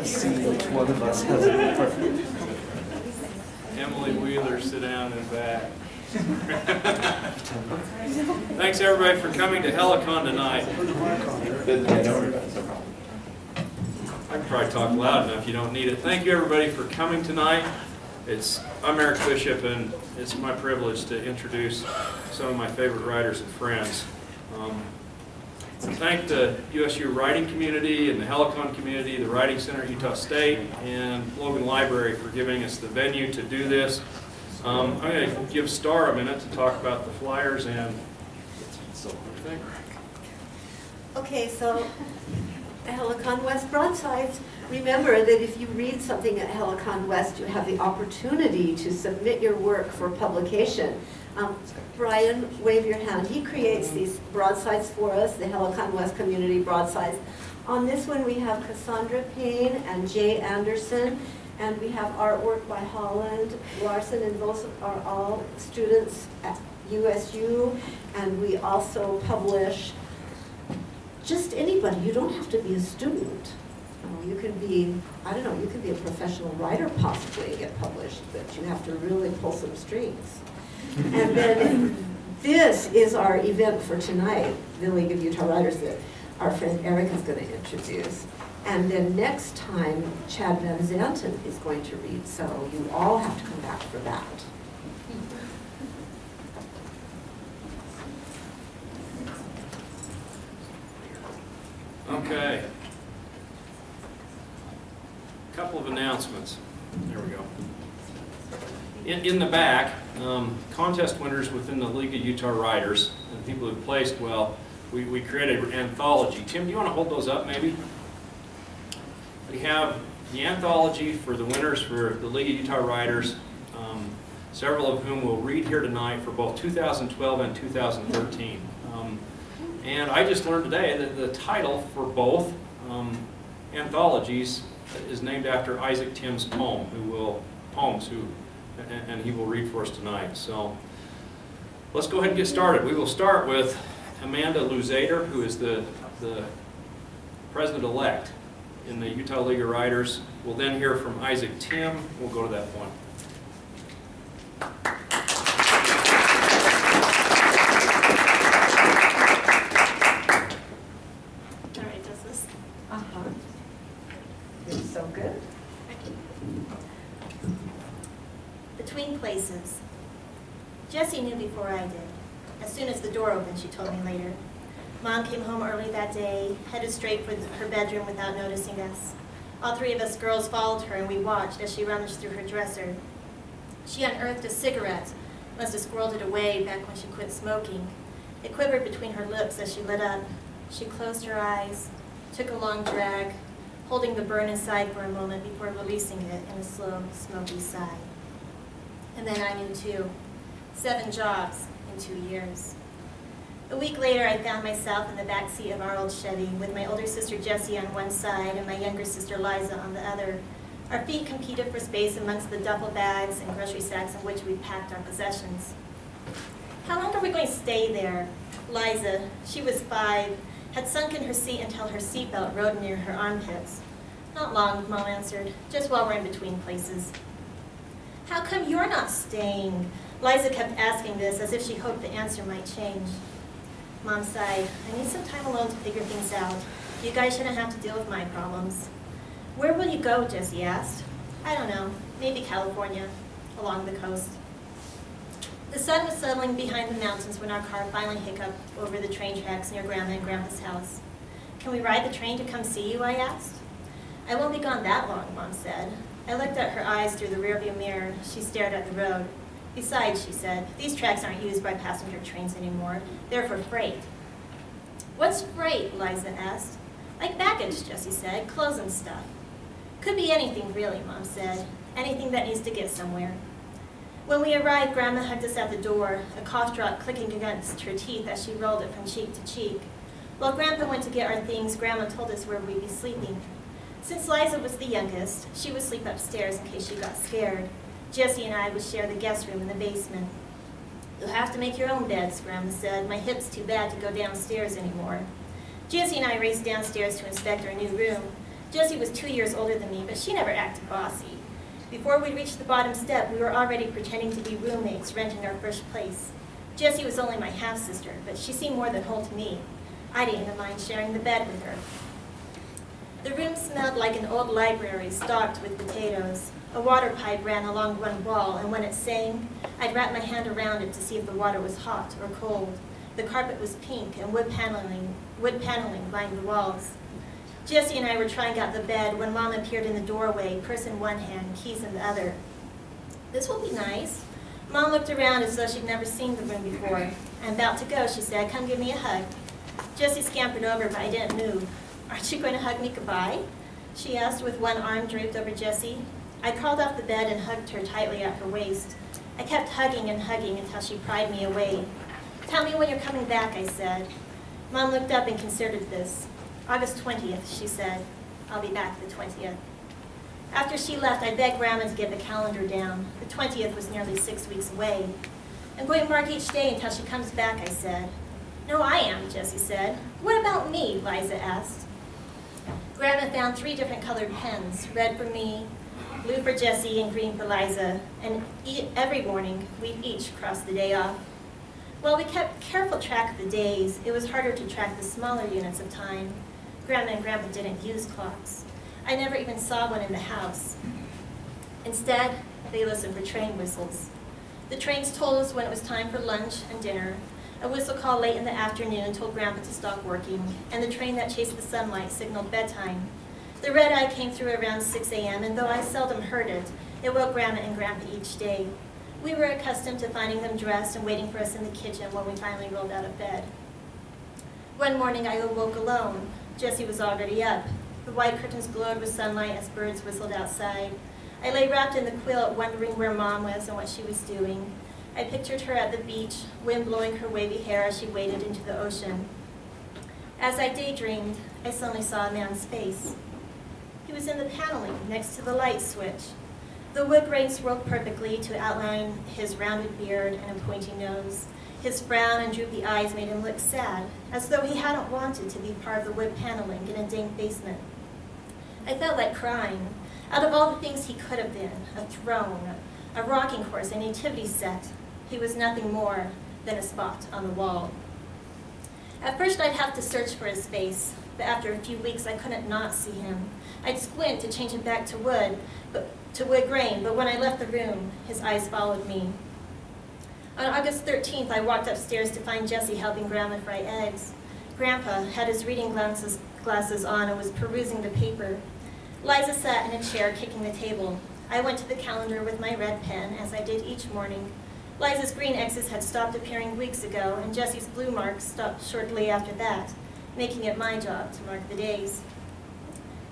see which one of us has a preference. Emily Wheeler, sit down in the back. Thanks everybody for coming to Helicon tonight. I can probably talk loud enough, you don't need it. Thank you everybody for coming tonight. I'm Eric Bishop, and it's my privilege to introduce some of my favorite writers and friends. Thank the USU writing community and the Helicon community, the Writing Center at Utah State, and Logan Library for giving us the venue to do this. I'm going to give Star a minute to talk about the flyers and everything. Okay, so Helicon West broadsides. Remember that if you read something at Helicon West, you have the opportunity to submit your work for publication. Brian, wave your hand. He creates these broadsides for us, the Helicon West community broadsides. On this one we have Cassandra Payne and Jay Anderson, and we have artwork by Holland, Larson, and those are all students at USU. And we also publish just anybody. You don't have to be a student. You can be, I don't know, you could be a professional writer possibly and get published, but you have to really pull some strings. And then this is our event for tonight, the League of Utah Writers, that our friend Eric is going to introduce. And then next time, Chad Van Zanten is going to read, so you all have to come back for that. Okay. A couple of announcements. There we go. In the back, contest winners within the League of Utah Writers and people who placed well, we created an anthology. Tim, do you want to hold those up maybe? We have the anthology for the winners for the League of Utah Writers, several of whom will read here tonight for both 2012 and 2013. And I just learned today that the title for both anthologies is named after Isaac Tim's poems, and he will read for us tonight. So let's go ahead and get started. We will start with Amanda Luzader, who is the president-elect in the Utah League of Writers. We'll then hear from Isaac Tim. We'll go to that point. All right, does this? It's so good. Between places. Jessie knew before I did. As soon as the door opened, she told me later. Mom came home early that day, headed straight for her bedroom without noticing us. All three of us girls followed her, and we watched as she rummaged through her dresser. She unearthed a cigarette, must have squirreled it away back when she quit smoking. It quivered between her lips as she lit up. She closed her eyes, took a long drag, holding the burn inside for a moment before releasing it in a slow, smoky sigh. And then I knew too. 7 jobs in 2 years. A week later, I found myself in the back seat of our old Chevy with my older sister Jessie on one side and my younger sister Liza on the other. Our feet competed for space amongst the duffel bags and grocery sacks in which we packed our possessions. How long are we going to stay there? Liza, she was 5, had sunk in her seat until her seatbelt rode near her armpits. Not long, Mom answered, just while we're in between places. How come you're not staying? Liza kept asking this as if she hoped the answer might change. Mom sighed, I need some time alone to figure things out. You guys shouldn't have to deal with my problems. Where will you go, Jessie asked. I don't know, maybe California, along the coast. The sun was settling behind the mountains when our car finally hiccuped over the train tracks near Grandma and Grandpa's house. Can we ride the train to come see you, I asked. I won't be gone that long, Mom said. I looked at her eyes through the rearview mirror. She stared at the road. Besides, she said, these tracks aren't used by passenger trains anymore. They're for freight. What's freight? Liza asked. Like baggage, Jessie said, clothes and stuff. Could be anything, really, Mom said. Anything that needs to get somewhere. When we arrived, Grandma hugged us at the door, a cough drop clicking against her teeth as she rolled it from cheek to cheek. While Grandpa went to get our things, Grandma told us where we'd be sleeping. Since Liza was the youngest, she would sleep upstairs in case she got scared. Jessie and I would share the guest room in the basement. You'll have to make your own beds, Grandma said. My hip's too bad to go downstairs anymore. Jessie and I raced downstairs to inspect our new room. Jessie was 2 years older than me, but she never acted bossy. Before we reached the bottom step, we were already pretending to be roommates, renting our first place. Jessie was only my half-sister, but she seemed more than whole to me. I didn't even mind sharing the bed with her. The room smelled like an old library stocked with potatoes. A water pipe ran along one wall, and when it sang, I'd wrap my hand around it to see if the water was hot or cold. The carpet was pink, and wood paneling lined the walls. Jessie and I were trying out the bed when Mom appeared in the doorway, purse in one hand, keys in the other. "This will be nice." Mom looked around as though she'd never seen the room before. "I'm about to go," she said. "Come give me a hug." Jessie scampered over, but I didn't move. "Aren't you going to hug me goodbye?" she asked with one arm draped over Jessie. I crawled off the bed and hugged her tightly at her waist. I kept hugging and hugging until she pried me away. "Tell me when you're coming back," I said. Mom looked up and considered this. "August 20th, she said. "I'll be back the 20th. After she left, I begged Grandma to get the calendar down. The 20th was nearly 6 weeks away. "I'm going to mark each day until she comes back," I said. "No, I am," Jessie said. "What about me?" Liza asked. Grandma found 3 different colored pens, red for me, blue for Jessie, and green for Liza, and every morning we'd each cross the day off. While we kept careful track of the days, it was harder to track the smaller units of time. Grandma and Grandpa didn't use clocks. I never even saw one in the house. Instead, they listened for train whistles. The trains told us when it was time for lunch and dinner. A whistle call late in the afternoon told Grandpa to stop working, and the train that chased the sunlight signaled bedtime. The red eye came through around 6 a.m., and though I seldom heard it, it woke Grandma and Grandpa each day. We were accustomed to finding them dressed and waiting for us in the kitchen when we finally rolled out of bed. One morning I awoke alone. Jessie was already up. The white curtains glowed with sunlight as birds whistled outside. I lay wrapped in the quilt, wondering where Mom was and what she was doing. I pictured her at the beach, wind blowing her wavy hair as she waded into the ocean. As I daydreamed, I suddenly saw a man's face. He was in the paneling next to the light switch. The wood grain swirled perfectly to outline his rounded beard and a pointy nose. His frown and droopy eyes made him look sad, as though he hadn't wanted to be part of the wood paneling in a dank basement. I felt like crying. Out of all the things he could have been, a throne, a rocking horse, a nativity set, he was nothing more than a spot on the wall. At first I'd have to search for his face, but after a few weeks I couldn't not see him. I'd squint to change it back to wood grain, but when I left the room, his eyes followed me. On August 13th, I walked upstairs to find Jessie helping Grandma fry eggs. Grandpa had his reading glasses on and was perusing the paper. Liza sat in a chair kicking the table. I went to the calendar with my red pen, as I did each morning. Liza's green X's had stopped appearing weeks ago, and Jessie's blue marks stopped shortly after that, making it my job to mark the days.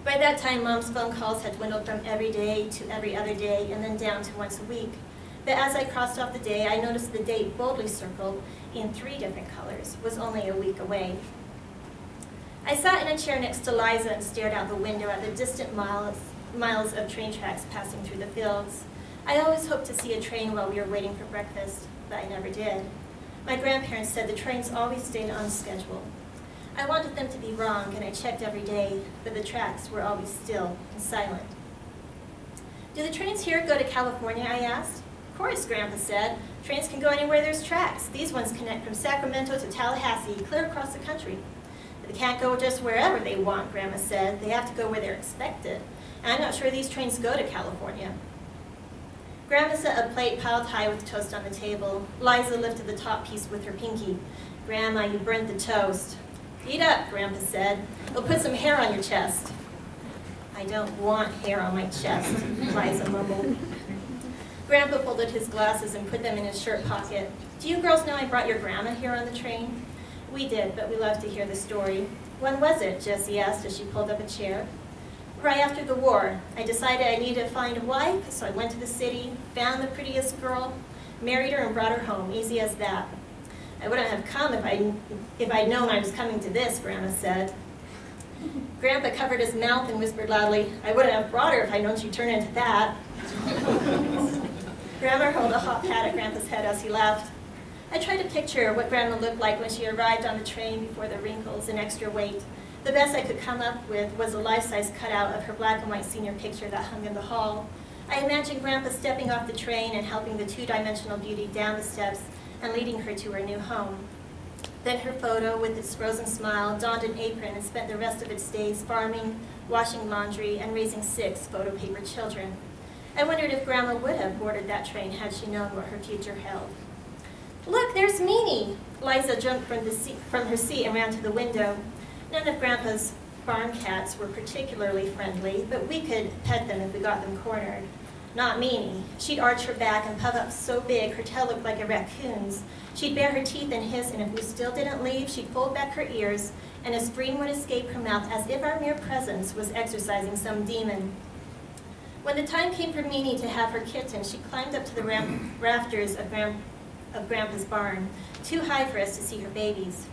By that time, Mom's phone calls had dwindled from every day to every other day, and then down to once a week. But as I crossed off the day, I noticed the date boldly circled in 3 different colors was only a week away. I sat in a chair next to Liza and stared out the window at the distant miles of train tracks passing through the fields. I always hoped to see a train while we were waiting for breakfast, but I never did. My grandparents said the trains always stayed on schedule. I wanted them to be wrong, and I checked every day, but the tracks were always still and silent. "Do the trains here go to California?" I asked. "Of course," Grandpa said. "Trains can go anywhere there's tracks. These ones connect from Sacramento to Tallahassee, clear across the country." "But they can't go just wherever they want," Grandma said. "They have to go where they're expected. And I'm not sure these trains go to California." Grandma set a plate piled high with toast on the table. Liza lifted the top piece with her pinky. "Grandma, you burnt the toast." "Eat up," Grandpa said. "It'll put some hair on your chest." "I don't want hair on my chest," Liza mumbled. Grandpa folded his glasses and put them in his shirt pocket. "Do you girls know I brought your grandma here on the train?" We did, but we loved to hear the story. "When was it?" Jessie asked as she pulled up a chair. "Right after the war. I decided I needed to find a wife, so I went to the city, found the prettiest girl, married her, and brought her home. Easy as that. I wouldn't have come if I'd known I was coming to this," Grandma said. Grandpa covered his mouth and whispered loudly, "I wouldn't have brought her if I'd known she'd turn into that." Grandma hurled a hot pat at Grandpa's head as he laughed. I tried to picture what Grandma looked like when she arrived on the train before the wrinkles and extra weight. The best I could come up with was a life-size cutout of her black and white senior picture that hung in the hall. I imagined Grandpa stepping off the train and helping the two-dimensional beauty down the steps and leading her to her new home. Then her photo, with its frozen smile, donned an apron and spent the rest of its days farming, washing laundry, and raising 6 photo-paper children. I wondered if Grandma would have boarded that train had she known what her future held. "Look, there's Meanie!" Liza jumped from her seat and ran to the window. None of Grandpa's barn cats were particularly friendly, but we could pet them if we got them cornered. Not Meanie. She'd arch her back and puff up so big her tail looked like a raccoon's. She'd bare her teeth and hiss, and if we still didn't leave, she'd fold back her ears, and a scream would escape her mouth as if our mere presence was exorcising some demon. When the time came for Meanie to have her kitten, she climbed up to the rafters of Grandpa's barn, too high for us to see her babies.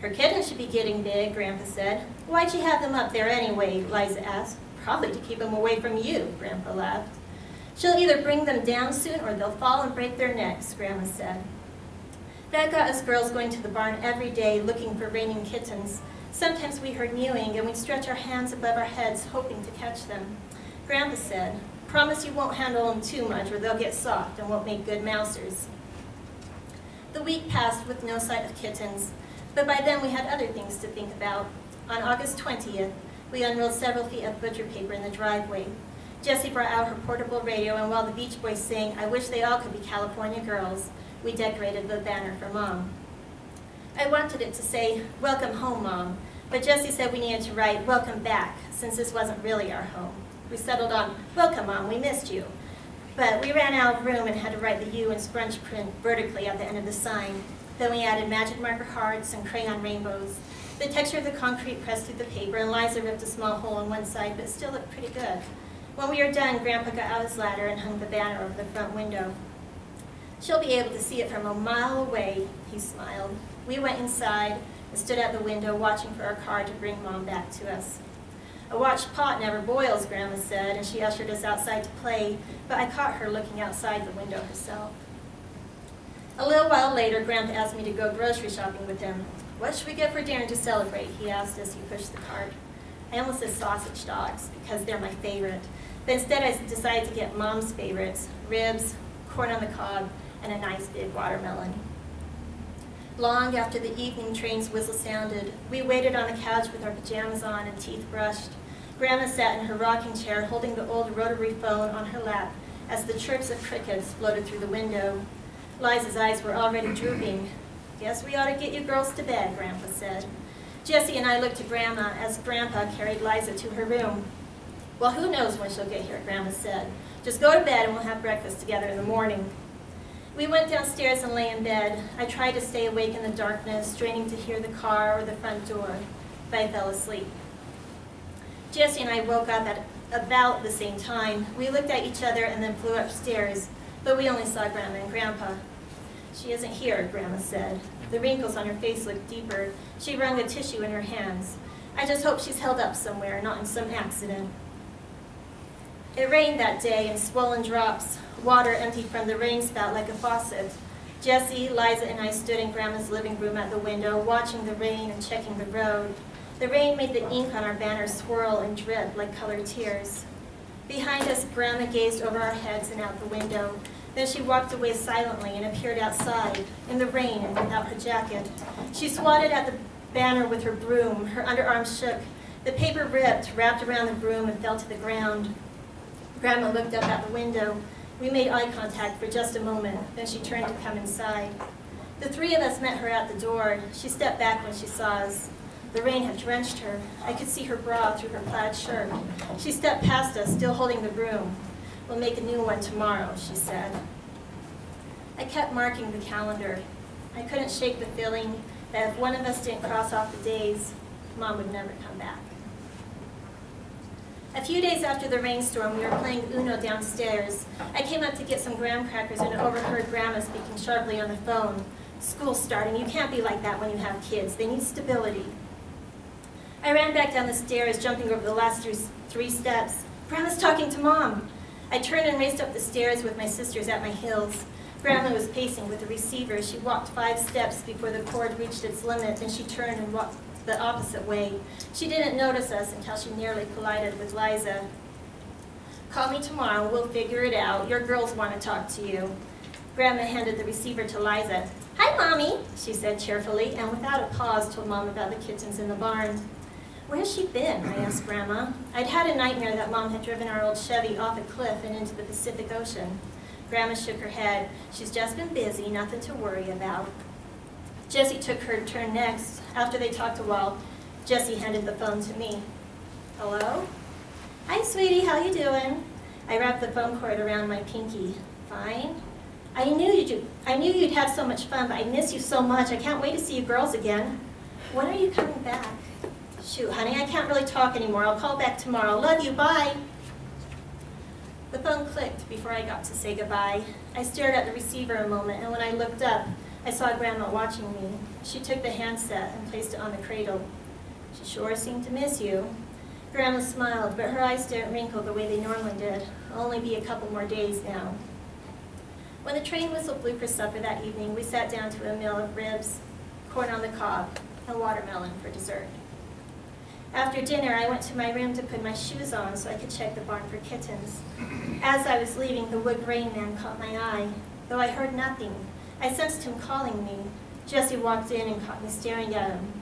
"Her kitten should be getting big," Grandpa said. "Why'd you have them up there anyway?" Liza asked. "Probably to keep them away from you," Grandpa laughed. "She'll either bring them down soon or they'll fall and break their necks," Grandma said. That got us girls going to the barn every day looking for raining kittens. Sometimes we heard mewing and we'd stretch our hands above our heads hoping to catch them. Grandpa said, "Promise you won't handle them too much or they'll get soft and won't make good mousers." The week passed with no sight of kittens, but by then we had other things to think about. On August 20th, we unrolled several feet of butcher paper in the driveway. Jessie brought out her portable radio, and while the Beach Boys sang, "I Wish They All Could Be California Girls," we decorated the banner for Mom. I wanted it to say, "Welcome home, Mom," but Jessie said we needed to write, "Welcome back," since this wasn't really our home. We settled on, "Welcome, Mom, we missed you." But we ran out of room and had to write the U in scrunch print vertically at the end of the sign. Then we added magic marker hearts and crayon rainbows. The texture of the concrete pressed through the paper, and Liza ripped a small hole on one side, but it still looked pretty good. When we were done, Grandpa got out his ladder and hung the banner over the front window. "She'll be able to see it from a mile away," he smiled. We went inside and stood at the window watching for our car to bring Mom back to us. "A watched pot never boils," Grandma said, and she ushered us outside to play, but I caught her looking outside the window herself. A little while later, Grandpa asked me to go grocery shopping with him. "What should we get for dinner to celebrate?" he asked as he pushed the cart. I almost said sausage dogs because they're my favorite, but instead I decided to get Mom's favorites, ribs, corn on the cob, and a nice big watermelon. Long after the evening train's whistle sounded, we waited on the couch with our pajamas on and teeth brushed. Grandma sat in her rocking chair holding the old rotary phone on her lap as the chirps of crickets floated through the window. Liza's eyes were already drooping. "Guess we ought to get you girls to bed," Grandpa said. Jessie and I looked to Grandma as Grandpa carried Liza to her room. "Well, who knows when she'll get here," Grandma said. "Just go to bed and we'll have breakfast together in the morning." We went downstairs and lay in bed. I tried to stay awake in the darkness, straining to hear the car or the front door, but I fell asleep. Jessie and I woke up at about the same time. We looked at each other and then flew upstairs, but we only saw Grandma and Grandpa. "She isn't here," Grandma said. The wrinkles on her face looked deeper. She wrung a tissue in her hands. "I just hope she's held up somewhere, not in some accident." It rained that day in swollen drops. Water emptied from the rain spout like a faucet. Jessie, Liza, and I stood in Grandma's living room at the window, watching the rain and checking the road. The rain made the ink on our banner swirl and drip like colored tears. Behind us, Grandma gazed over our heads and out the window. Then she walked away silently and appeared outside, in the rain and without her jacket. She swatted at the banner with her broom. Her underarms shook. The paper ripped, wrapped around the broom, and fell to the ground. Grandma looked up at the window. We made eye contact for just a moment, then she turned to come inside. The 3 of us met her at the door. She stepped back when she saw us. The rain had drenched her. I could see her bra through her plaid shirt. She stepped past us, still holding the broom. "We'll make a new one tomorrow," she said. I kept marking the calendar. I couldn't shake the feeling that if one of us didn't cross off the days, Mom would never come back. A few days after the rainstorm, we were playing Uno downstairs. I came up to get some graham crackers and overheard Grandma speaking sharply on the phone. "School's starting. You can't be like that when you have kids. They need stability." I ran back down the stairs, jumping over the last 3 steps. "Grandma's talking to Mom." I turned and raced up the stairs with my sisters at my heels. Grandma was pacing with the receiver. She walked 5 steps before the cord reached its limit, then she turned and walked the opposite way. She didn't notice us until she nearly collided with Liza. "Call me tomorrow, we'll figure it out. Your girls want to talk to you." Grandma handed the receiver to Liza. "Hi, Mommy," she said cheerfully, and without a pause told Mom about the kittens in the barn. "Where's she been?" I asked Grandma. I'd had a nightmare that Mom had driven our old Chevy off a cliff and into the Pacific Ocean. Grandma shook her head. "She's just been busy, nothing to worry about." Jessie took her turn next. After they talked a while, Jessie handed the phone to me. "Hello?" "Hi, sweetie, how you doing?" I wrapped the phone cord around my pinky. "Fine." I knew you'd have so much fun, but I miss you so much. I can't wait to see you girls again." "When are you coming back?" "Shoot, honey, I can't really talk anymore. I'll call back tomorrow. Love you, bye." The phone clicked before I got to say goodbye. I stared at the receiver a moment, and when I looked up, I saw Grandma watching me. She took the handset and placed it on the cradle. "She sure seemed to miss you." Grandma smiled, but her eyes didn't wrinkle the way they normally did. It'll only be a couple more days now. When the train whistle blew for supper that evening, we sat down to a meal of ribs, corn on the cob, and watermelon for dessert. After dinner, I went to my room to put my shoes on so I could check the barn for kittens. As I was leaving, the wood grain man caught my eye. Though I heard nothing, I sensed him calling me. Jessie walked in and caught me staring at him.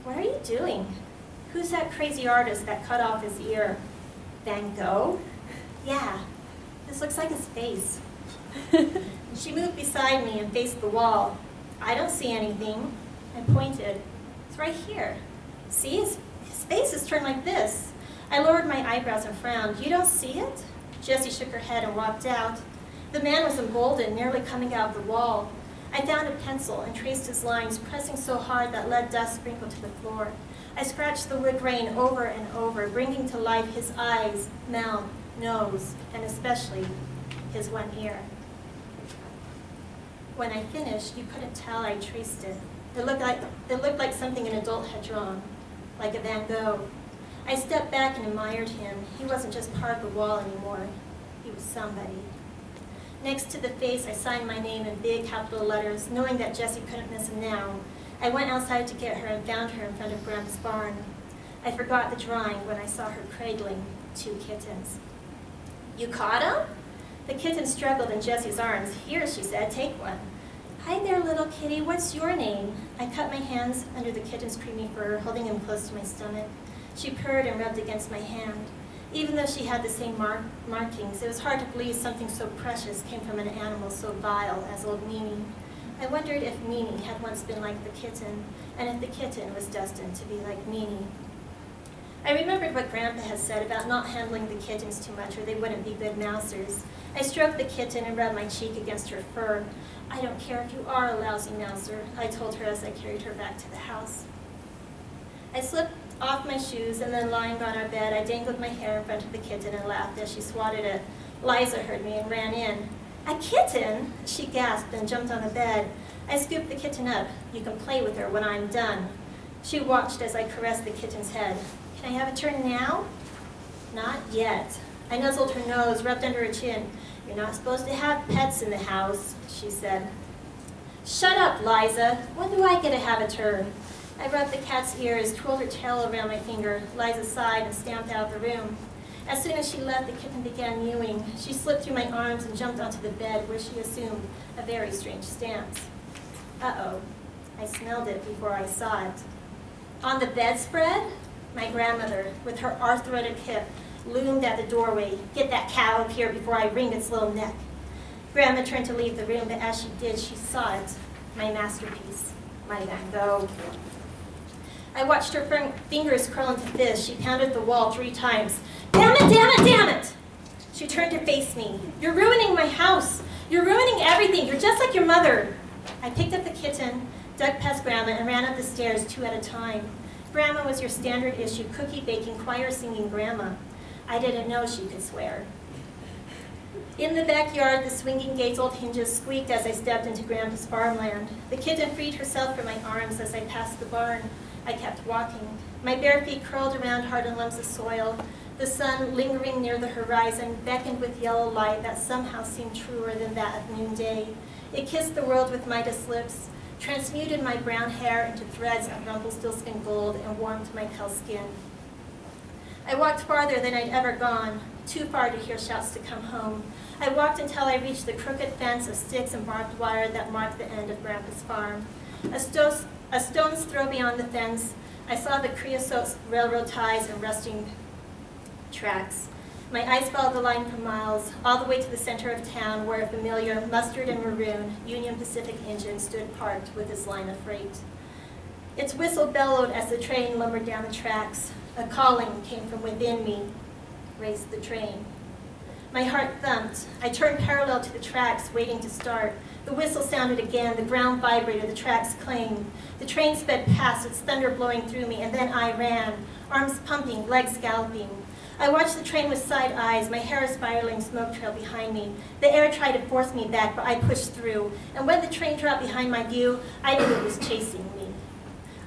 "What are you doing?" "Who's that crazy artist that cut off his ear?" "Van Gogh?" "Yeah, this looks like his face." She moved beside me and faced the wall. "I don't see anything." I pointed. "It's right here. See, his face is turned like this." I lowered my eyebrows and frowned. "You don't see it?" Jessie shook her head and walked out. The man was emboldened, nearly coming out of the wall. I found a pencil and traced his lines, pressing so hard that lead dust sprinkled to the floor. I scratched the wood grain over and over, bringing to life his eyes, mouth, nose, and especially his one ear. When I finished, you couldn't tell I traced it. It looked like something an adult had drawn, like a Van Gogh. I stepped back and admired him. He wasn't just part of the wall anymore. He was somebody. Next to the face, I signed my name in big capital letters, knowing that Jessie couldn't miss him now. I went outside to get her and found her in front of Grandpa's barn. I forgot the drawing when I saw her cradling 2 kittens. "You caught them?" The kitten struggled in Jessie's arms. "Here," she said, "take one." "Hi there, little kitty. What's your name?" I cut my hands under the kitten's creamy fur, holding him close to my stomach. She purred and rubbed against my hand. Even though she had the same markings, it was hard to believe something so precious came from an animal so vile as old Mimi. I wondered if Mimi had once been like the kitten, and if the kitten was destined to be like Mimi. I remembered what Grandpa had said about not handling the kittens too much or they wouldn't be good mousers. I stroked the kitten and rubbed my cheek against her fur. "I don't care if you are a lousy mouser," I told her as I carried her back to the house. I slipped off my shoes and then lying on our bed, I dangled my hair in front of the kitten and laughed as she swatted it. Liza heard me and ran in. "A kitten?" She gasped and jumped on the bed. I scooped the kitten up. "You can play with her when I'm done." She watched as I caressed the kitten's head. "Can I have a turn now?" "Not yet." I nuzzled her nose, rubbed under her chin. "You're not supposed to have pets in the house," she said. "Shut up, Liza. When do I get to have a turn?" I rubbed the cat's ears, twirled her tail around my finger. Liza sighed and stamped out of the room. As soon as she left, the kitten began mewing. She slipped through my arms and jumped onto the bed, where she assumed a very strange stance. Uh-oh. I smelled it before I saw it. On the bedspread, my grandmother, with her arthritic hip, loomed at the doorway. "Get that cow up here before I wring its little neck." Grandma turned to leave the room, but as she did, she saw it, my masterpiece, my Van Gogh. I watched her fingers curl into fists. She pounded the wall 3 times. "Damn it, damn it, damn it!" She turned to face me. "You're ruining my house. You're ruining everything. You're just like your mother." I picked up the kitten, dug past Grandma, and ran up the stairs 2 at a time. Grandma was your standard issue, cookie-baking, choir-singing grandma. I didn't know she could swear. In the backyard, the swinging gate's old hinges squeaked as I stepped into Grandpa's farmland. The kitten freed herself from my arms as I passed the barn. I kept walking. My bare feet curled around hardened lumps of soil. The sun, lingering near the horizon, beckoned with yellow light that somehow seemed truer than that of noonday. It kissed the world with Midas lips, transmuted my brown hair into threads of Rumpelstiltskin gold and warmed my pale skin. I walked farther than I'd ever gone, too far to hear shouts to come home. I walked until I reached the crooked fence of sticks and barbed wire that marked the end of Grandpa's farm. A stone's throw beyond the fence, I saw the creosote railroad ties and rusting tracks. My eyes followed the line for miles, all the way to the center of town where a familiar mustard and maroon Union Pacific engine stood parked with its line of freight. Its whistle bellowed as the train lumbered down the tracks. A calling came from within me, raced the train. My heart thumped. I turned parallel to the tracks, waiting to start. The whistle sounded again, the ground vibrated, the tracks clanged. The train sped past, its thunder blowing through me, and then I ran, arms pumping, legs galloping. I watched the train with side eyes, my hair a spiraling smoke trail behind me. The air tried to force me back, but I pushed through. And when the train dropped behind my view, I knew it was chasing me.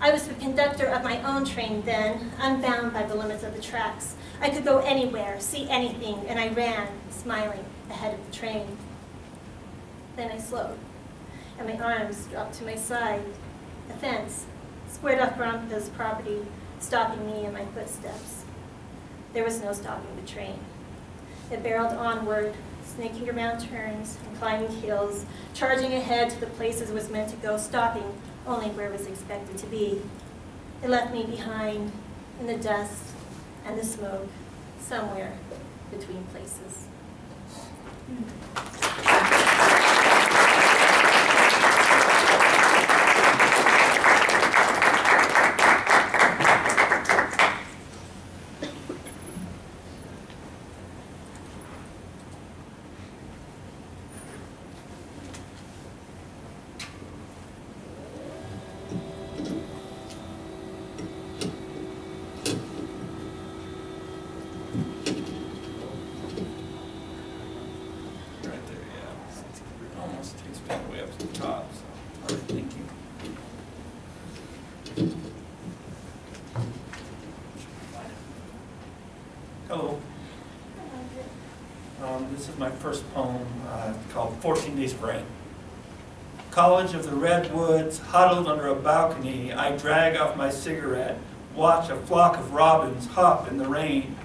I was the conductor of my own train then, unbound by the limits of the tracks. I could go anywhere, see anything, and I ran, smiling, ahead of the train. Then I slowed, and my arms dropped to my side. A fence squared off Grandpa's property, stopping me in my footsteps. There was no stopping the train. It barreled onward, snaking around turns and climbing hills, charging ahead to the places it was meant to go, stopping only where it was expected to be. It left me behind in the dust and the smoke, somewhere between places. Hello. This is my first poem called 14 Days of Rain. College of the Redwoods, huddled under a balcony, I drag off my cigarette, watch a flock of robins hop in the rain,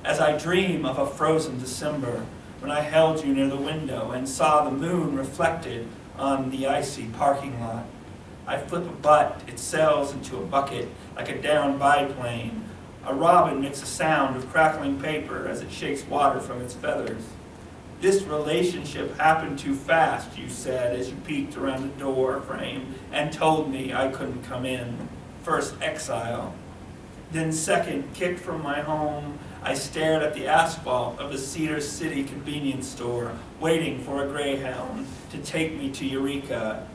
as I dream of a frozen December when I held you near the window and saw the moon reflected on the icy parking lot. I flip a butt, it sails into a bucket like a down biplane. A robin makes a sound of crackling paper as it shakes water from its feathers. This relationship happened too fast, you said as you peeked around the door frame and told me I couldn't come in. First exile, then second kicked from my home. I stared at the asphalt of the Cedar City convenience store, waiting for a Greyhound to take me to Eureka.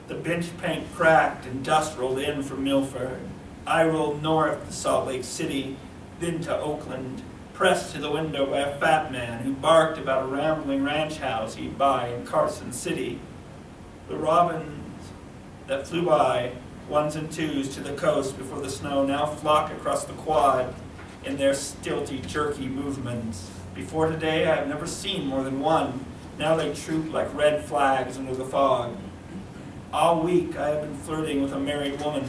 The bench paint cracked and dust rolled in from Milford. I rolled north to Salt Lake City, then to Oakland, pressed to the window by a fat man who barked about a rambling ranch house he'd buy in Carson City. The robins that flew by, ones and twos, to the coast before the snow now flock across the quad in their stilty, jerky movements. Before today, I have never seen more than one. Now they troop like red flags under the fog. All week, I have been flirting with a married woman.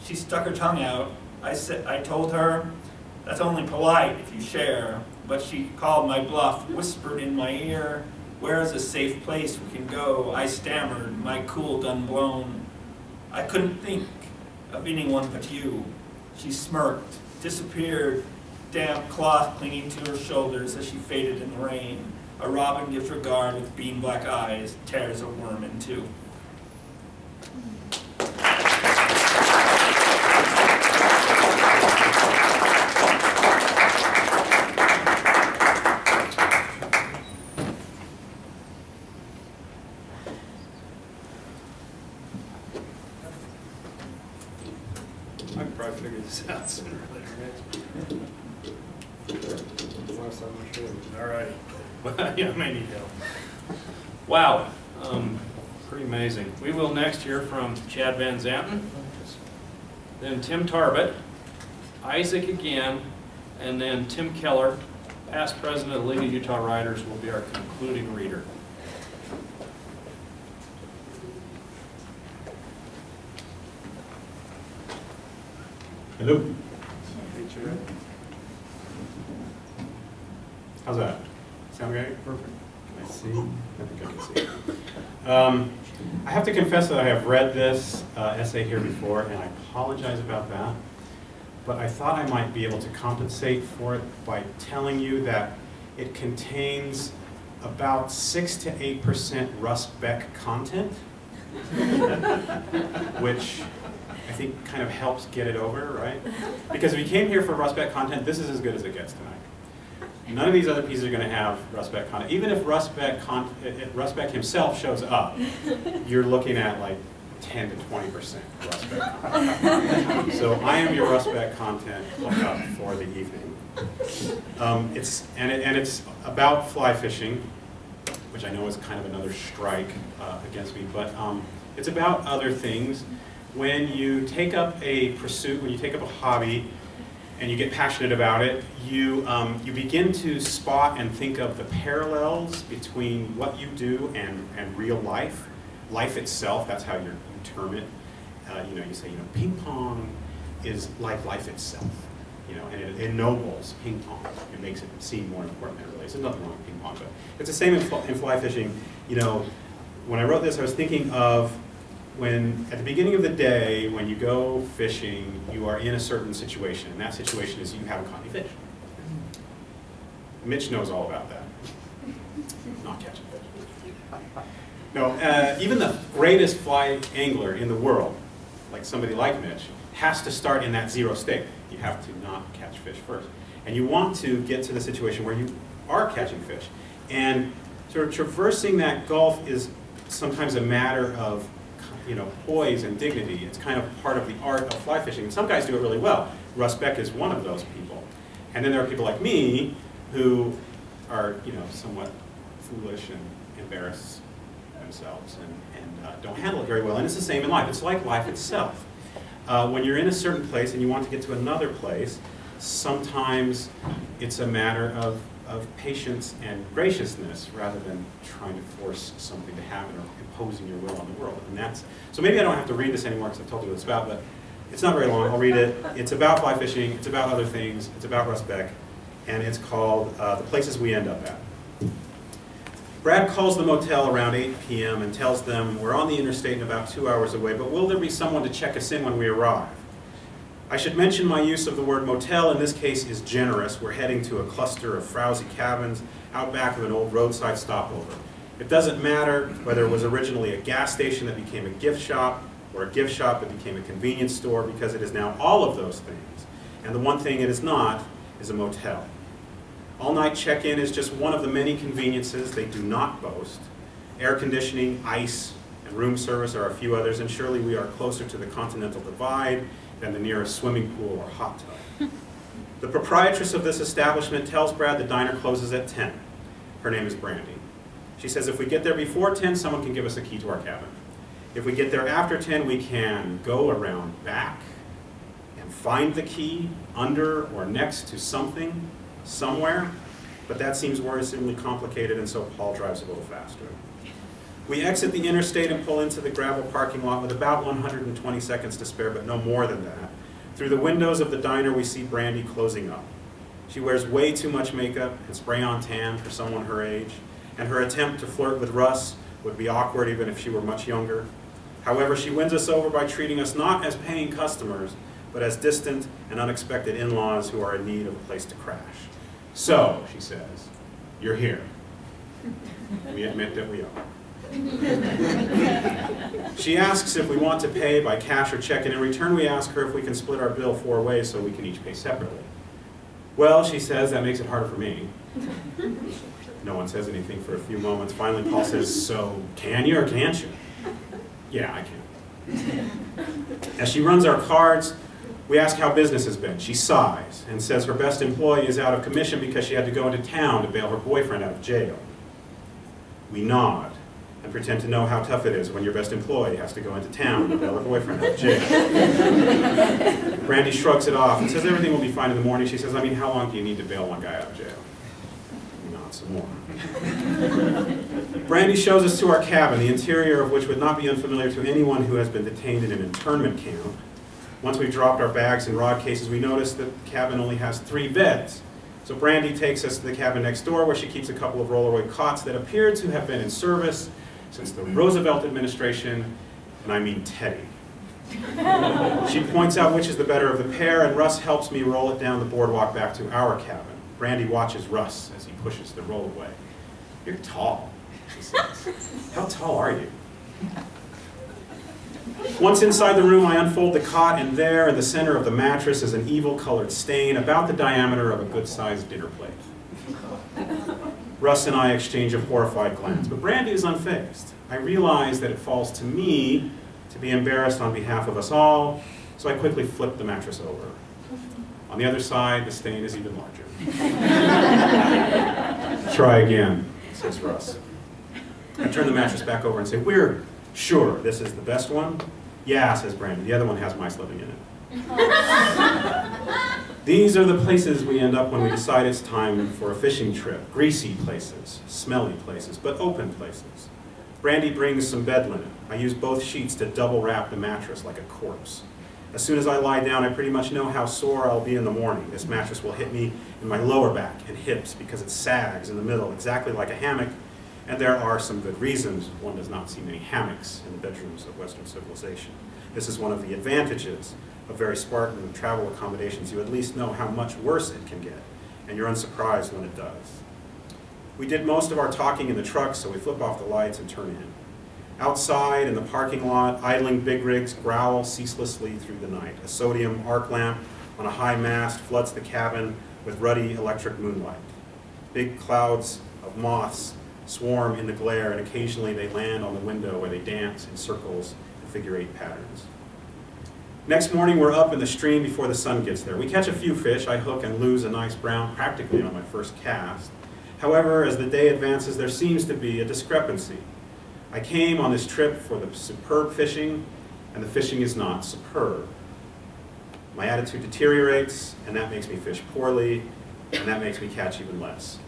She stuck her tongue out. I told her, that's only polite if you share. But she called my bluff, whispered in my ear, where is a safe place we can go? I stammered, my cool done blown. I couldn't think of anyone but you. She smirked, disappeared, damp cloth clinging to her shoulders as she faded in the rain. A robin gives regard with bean black eyes, tears a worm in two. I can probably figure this out sooner or later, right? All right. Well, yeah, I may need help. Wow. Pretty amazing. We will next hear from Chad Van Zanten, then Tim Tarbett, Isaac again, and then Tim Keller, past president of the League of Utah Writers, will be our concluding reader. Hello. How's that? Sound great? Perfect. Can I see? I think I can see. I have to confess that I have read this essay here before, and I apologize about that. But I thought I might be able to compensate for it by telling you that it contains about 6 to 8% Russ Beck content, which I think kind of helps get it over, right? Because if you came here for Russ Beck content, this is as good as it gets tonight. None of these other pieces are going to have Russ Beck content. Even if Russ Beck himself shows up, you're looking at like 10 to 20% Russ Beck content. So I am your Russ Beck content hookup for the evening. It's about fly fishing, which I know is kind of another strike against me, but it's about other things. When you take up a pursuit, when you take up a hobby, and you get passionate about it, you begin to spot and think of the parallels between what you do and real life. Life itself, that's how you term it. You say, ping pong is like life itself. And it ennobles ping pong. It makes it seem more important than it really is. There's nothing wrong with ping pong, but it's the same in fly fishing. When I wrote this, I was thinking of when, at the beginning of the day, when you go fishing, you are in a certain situation, and that situation is you haven't caught any fish. Mitch knows all about that. Not catching fish. No, even the greatest fly angler in the world, like somebody like Mitch, has to start in that zero state. You have to not catch fish first. And you want to get to the situation where you are catching fish. And sort of traversing that gulf is sometimes a matter of poise and dignity. It's kind of part of the art of fly fishing. And some guys do it really well. Russ Beck is one of those people. And then there are people like me who are, somewhat foolish and embarrass themselves and don't handle it very well. And it's the same in life. It's like life itself. When you're in a certain place and you want to get to another place, sometimes it's a matter of patience and graciousness rather than trying to force something to happen or imposing your will on the world. And so maybe I don't have to read this anymore because I've told you what it's about, but it's not very long. I'll read it. It's about fly fishing. It's about other things. It's about Russ Beck. And it's called The Places We End Up At. Brad calls the motel around 8 p.m. and tells them we're on the interstate and about 2 hours away, but will there be someone to check us in when we arrive? I should mention my use of the word motel in this case is generous. We're heading to a cluster of frowsy cabins out back of an old roadside stopover. It doesn't matter whether it was originally a gas station that became a gift shop or a gift shop that became a convenience store, because it is now all of those things. And the one thing it is not is a motel. All-night check-in is just one of the many conveniences they do not boast. Air conditioning, ice, and room service are a few others, and surely we are closer to the Continental Divide than the nearest swimming pool or hot tub. The proprietress of this establishment tells Brad the diner closes at 10. Her name is Brandy. She says if we get there before 10, someone can give us a key to our cabin. If we get there after 10, we can go around back and find the key under or next to something, somewhere, but that seems worrisomely complicated, and so Paul drives a little faster. We exit the interstate and pull into the gravel parking lot with about 120 seconds to spare, but no more than that. Through the windows of the diner, we see Brandy closing up. She wears way too much makeup and spray-on tan for someone her age, and her attempt to flirt with Russ would be awkward even if she were much younger. However, she wins us over by treating us not as paying customers, but as distant and unexpected in-laws who are in need of a place to crash. So, she says, you're here. We admit that we are. She asks if we want to pay by cash or check, and in return we ask her if we can split our bill 4 ways so we can each pay separately. Well, she says, that makes it harder for me. No one says anything for a few moments. Finally, Paul says, so can you or can't you? Yeah, I can. As she runs our cards, we ask how business has been. She sighs and says her best employee is out of commission because she had to go into town to bail her boyfriend out of jail. We nod and pretend to know how tough it is when your best employee has to go into town to bail her boyfriend out of jail. Brandy shrugs it off and says everything will be fine in the morning. She says, I mean, how long do you need to bail one guy out of jail? We nod some more. Brandy shows us to our cabin, the interior of which would not be unfamiliar to anyone who has been detained in an internment camp. Once we've dropped our bags and rod cases, we notice that the cabin only has 3 beds. So Brandy takes us to the cabin next door where she keeps a couple of Rollerway cots that appear to have been in service since the Roosevelt administration, and I mean Teddy. She points out which is the better of the pair, and Russ helps me roll it down the boardwalk back to our cabin. Brandy watches Russ as he pushes the rollaway. "You're tall," she says. "How tall are you?" Once inside the room, I unfold the cot, and there in the center of the mattress is an evil-colored stain about the diameter of a good-sized dinner plate. Russ and I exchange a horrified glance, but Brandy is unfazed. I realize that it falls to me to be embarrassed on behalf of us all, so I quickly flip the mattress over. On the other side, the stain is even larger. "Try again," says Russ. I turn the mattress back over and say, "We're sure this is the best one?" "Yeah," says Brandon, "the other one has mice living in it." These are the places we end up when we decide it's time for a fishing trip. Greasy places, smelly places, but open places. Brandy brings some bed linen. I use both sheets to double wrap the mattress like a corpse. As soon as I lie down, I pretty much know how sore I'll be in the morning. This mattress will hit me in my lower back and hips because it sags in the middle, exactly like a hammock. And there are some good reasons one does not see many hammocks in the bedrooms of Western civilization. This is one of the advantages of very Spartan travel accommodations. You at least know how much worse it can get, and you're unsurprised when it does. We did most of our talking in the truck, so we flip off the lights and turn in. Outside in the parking lot, idling big rigs growl ceaselessly through the night. A sodium arc lamp on a high mast floods the cabin with ruddy electric moonlight. Big clouds of moths swarm in the glare, and occasionally they land on the window where they dance in circles and figure-8 patterns. Next morning, we're up in the stream before the sun gets there. We catch a few fish. I hook and lose a nice brown practically on my first cast. However, as the day advances, there seems to be a discrepancy. I came on this trip for the superb fishing, and the fishing is not superb. My attitude deteriorates, and that makes me fish poorly, and that makes me catch even less.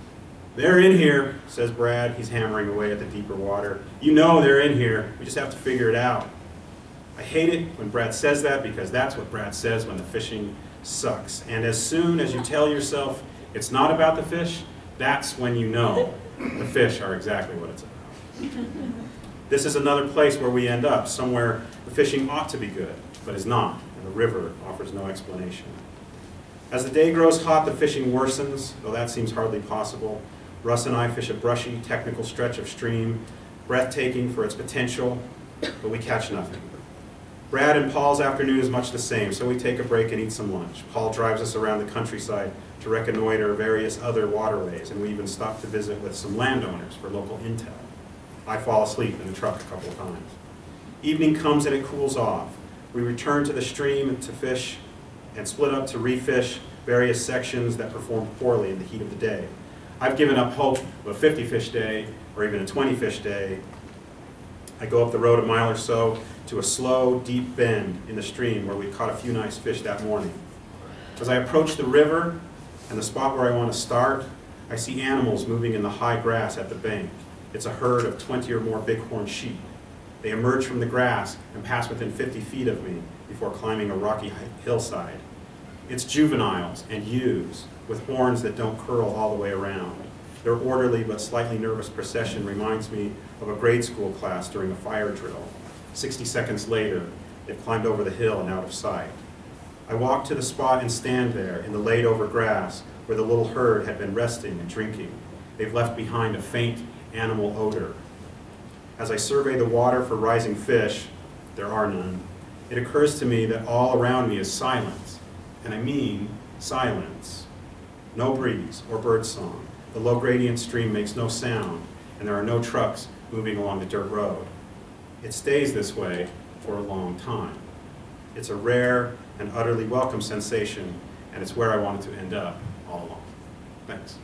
"They're in here," says Brad. He's hammering away at the deeper water. "You know they're in here. We just have to figure it out." I hate it when Brad says that, because that's what Brad says when the fishing sucks. And as soon as you tell yourself it's not about the fish, that's when you know the fish are exactly what it's about. This is another place where we end up, somewhere the fishing ought to be good, but is not, and the river offers no explanation. As the day grows hot, the fishing worsens, though that seems hardly possible. Russ and I fish a brushy, technical stretch of stream, breathtaking for its potential, but we catch nothing. Brad and Paul's afternoon is much the same, so we take a break and eat some lunch. Paul drives us around the countryside to reconnoiter various other waterways, and we even stop to visit with some landowners for local intel. I fall asleep in the truck a couple of times. Evening comes and it cools off. We return to the stream to fish and split up to refish various sections that performed poorly in the heat of the day. I've given up hope of a 50-fish day or even a 20-fish day. I go up the road a mile or so to a slow, deep bend in the stream where we caught a few nice fish that morning. As I approach the river and the spot where I want to start, I see animals moving in the high grass at the bank. It's a herd of 20 or more bighorn sheep. They emerge from the grass and pass within 50 feet of me before climbing a rocky hillside. It's juveniles and ewes with horns that don't curl all the way around. Their orderly but slightly nervous procession reminds me of a grade school class during a fire drill. 60 seconds later, they've climbed over the hill and out of sight. I walk to the spot and stand there in the laid-over grass where the little herd had been resting and drinking. They've left behind a faint animal odor. As I survey the water for rising fish, there are none. It occurs to me that all around me is silence, and I mean silence. No breeze or bird song. The low gradient stream makes no sound, and there are no trucks moving along the dirt road. It stays this way for a long time. It's a rare and utterly welcome sensation, and it's where I wanted to end up all along. Thanks.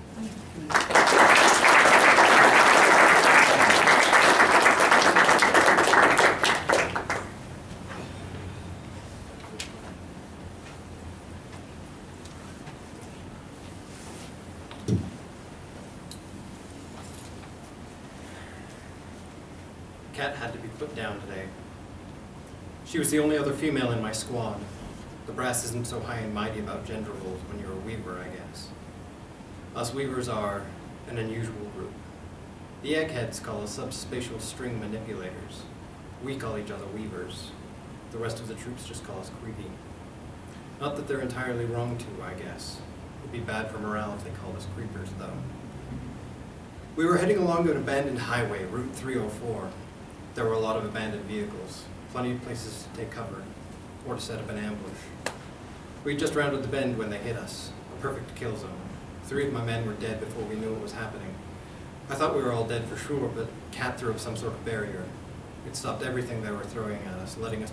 Kat had to be put down today. She was the only other female in my squad. The brass isn't so high and mighty about gender roles when you're a weaver, I guess. Us weavers are an unusual group. The eggheads call us subspatial string manipulators. We call each other weavers. The rest of the troops just call us creepy. Not that they're entirely wrong to, I guess. It'd be bad for morale if they called us creepers, though. We were heading along an abandoned highway, Route 304. There were a lot of abandoned vehicles, plenty of places to take cover, or to set up an ambush. We had just rounded the bend when they hit us, a perfect kill zone. 3 of my men were dead before we knew what was happening. I thought we were all dead for sure, but Cat threw up some sort of barrier. It stopped everything they were throwing at us, letting us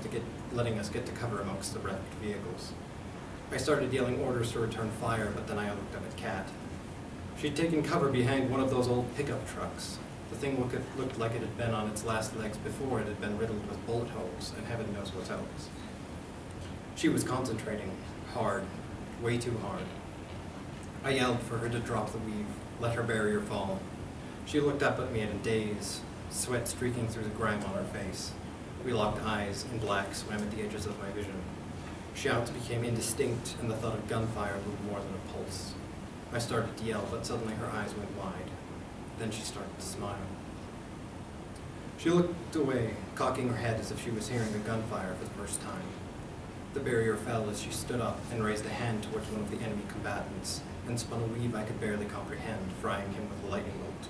get to cover amongst the wrecked vehicles. I started yelling orders to return fire, but then I looked up at Cat. She'd taken cover behind one of those old pickup trucks. The thing looked like it had been on its last legs before it had been riddled with bullet holes, and heaven knows what else. She was concentrating, hard, way too hard. I yelled for her to drop the weave, let her barrier fall. She looked up at me in a daze, sweat streaking through the grime on her face. We locked eyes, and black swam at the edges of my vision. Shouts became indistinct, and the thud of gunfire moved more than a pulse. I started to yell, but suddenly her eyes went wide. Then she started to smile. She looked away, cocking her head as if she was hearing the gunfire for the first time. The barrier fell as she stood up and raised a hand towards one of the enemy combatants, and spun a weave I could barely comprehend, frying him with a lightning bolt.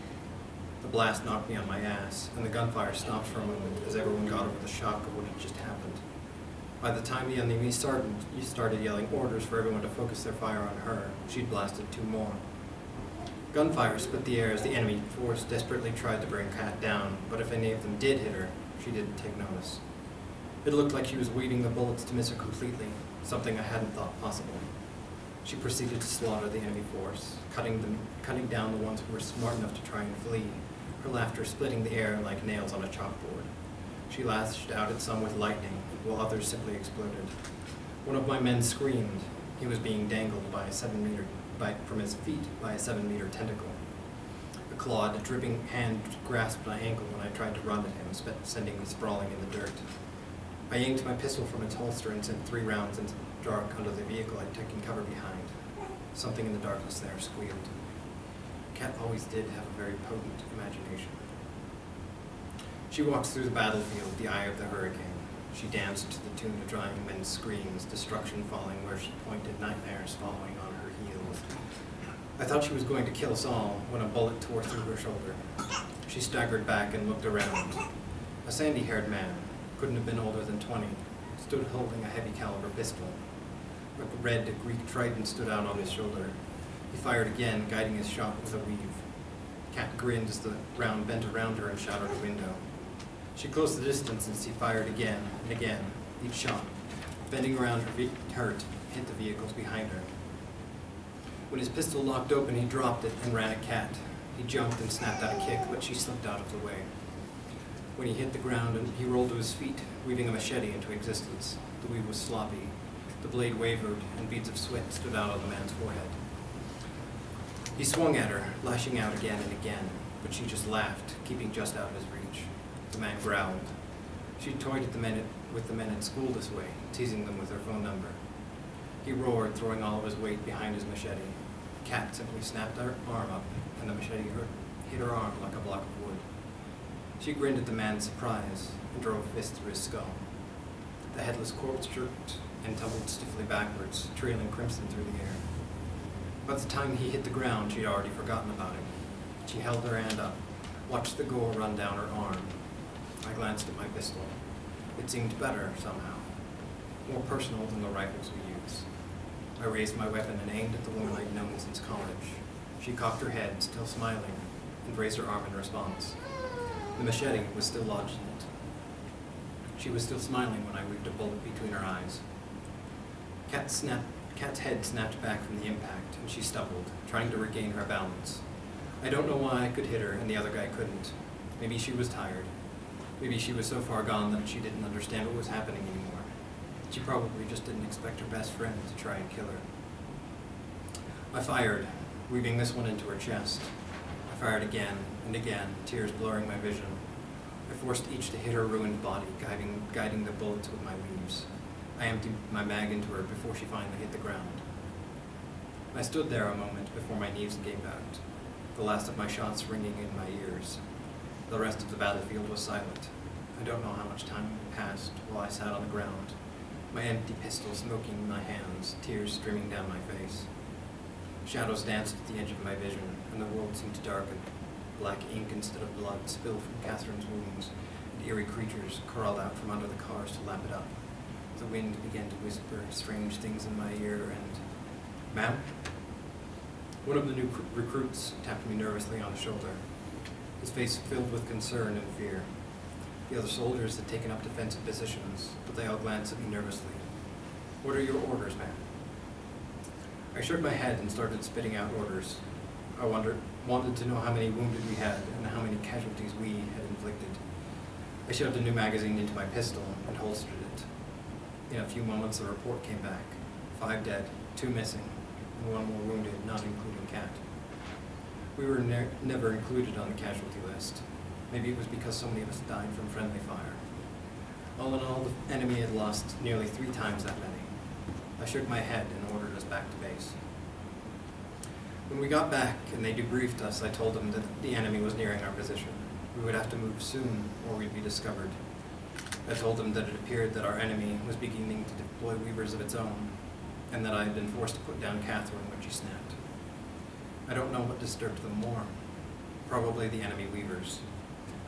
The blast knocked me on my ass, and the gunfire stopped for a moment as everyone got over the shock of what had just happened. By the time the enemy started yelling orders for everyone to focus their fire on her, she'd blasted 2 more. Gunfire split the air as the enemy force desperately tried to bring Cat down, but if any of them did hit her, she didn't take notice. It looked like she was weaving the bullets to miss her completely, something I hadn't thought possible. She proceeded to slaughter the enemy force, cutting down the ones who were smart enough to try and flee, her laughter splitting the air like nails on a chalkboard. She lashed out at some with lightning, while others simply exploded. One of my men screamed. He was being dangled from his feet by a 7-meter tentacle. A clawed, dripping hand grasped my ankle when I tried to run at him, sending me sprawling in the dirt. I yanked my pistol from its holster and sent 3 rounds into the dark under the vehicle I'd taken cover behind. Something in the darkness there squealed. Cat always did have a very potent imagination. She walked through the battlefield, the eye of the hurricane. She danced to the tune of drying men's screams, destruction falling where she pointed, nightmares following on her heels. I thought she was going to kill us all when a bullet tore through her shoulder. She staggered back and looked around. A sandy-haired man, couldn't have been older than 20, stood holding a heavy caliber pistol. A red Greek trident stood out on his shoulder. He fired again, guiding his shot with a weave. Cat grinned as the round bent around her and shattered a window. She closed the distance as he fired again and again, each shot, bending around her hit the vehicles behind her. When his pistol locked open, he dropped it and ran at Cat. He jumped and snapped out a kick, but she slipped out of the way. When he hit the ground, he rolled to his feet, weaving a machete into existence. The weave was sloppy. The blade wavered, and beads of sweat stood out on the man's forehead. He swung at her, lashing out again and again, but she just laughed, keeping just out of his reach. The man growled. She toyed with the men at school this way, teasing them with her phone number. He roared, throwing all of his weight behind his machete. Cat simply snapped her arm up, and the machete hit her arm like a block of wood. She grinned at the man's surprise and drove a fist through his skull. The headless corpse jerked and tumbled stiffly backwards, trailing crimson through the air. By the time he hit the ground, she'd already forgotten about him. She held her hand up, watched the gore run down her arm. I glanced at my pistol. It seemed better, somehow. More personal than the rifles we use. I raised my weapon and aimed at the woman I'd known since college. She cocked her head, still smiling, and raised her arm in response. The machete was still lodged in it. She was still smiling when I weaved a bullet between her eyes. Cat's head snapped back from the impact, and she stumbled, trying to regain her balance. I don't know why I could hit her and the other guy couldn't. Maybe she was tired. Maybe she was so far gone that she didn't understand what was happening anymore. She probably just didn't expect her best friend to try and kill her. I fired, weaving this one into her chest. I fired again and again, tears blurring my vision. I forced each to hit her ruined body, guiding the bullets with my weaves. I emptied my mag into her before she finally hit the ground. I stood there a moment before my knees gave out, the last of my shots ringing in my ears. The rest of the battlefield was silent. I don't know how much time passed while I sat on the ground, my empty pistol smoking in my hands, tears streaming down my face. Shadows danced at the edge of my vision, and the world seemed to darken. Black ink instead of blood spilled from Catherine's wounds, and eerie creatures crawled out from under the cars to lap it up. The wind began to whisper strange things in my ear, and... "Ma'am?" One of the new recruits tapped me nervously on the shoulder, his face filled with concern and fear. The other soldiers had taken up defensive positions, but they all glanced at me nervously. "What are your orders, ma'am?" I shook my head and started spitting out orders. I wanted to know how many wounded we had and how many casualties we had inflicted. I shoved a new magazine into my pistol and holstered it. In a few moments, the report came back. 5 dead, 2 missing, and 1 more wounded, not including Kat. We were never included on the casualty list. Maybe it was because so many of us died from friendly fire. All in all, the enemy had lost nearly 3 times that many. I shook my head and ordered us back to base. When we got back and they debriefed us, I told them that the enemy was nearing our position. We would have to move soon or we'd be discovered. I told them that it appeared that our enemy was beginning to deploy weavers of its own, and that I had been forced to put down Catherine when she snapped. I don't know what disturbed them more. Probably the enemy weavers.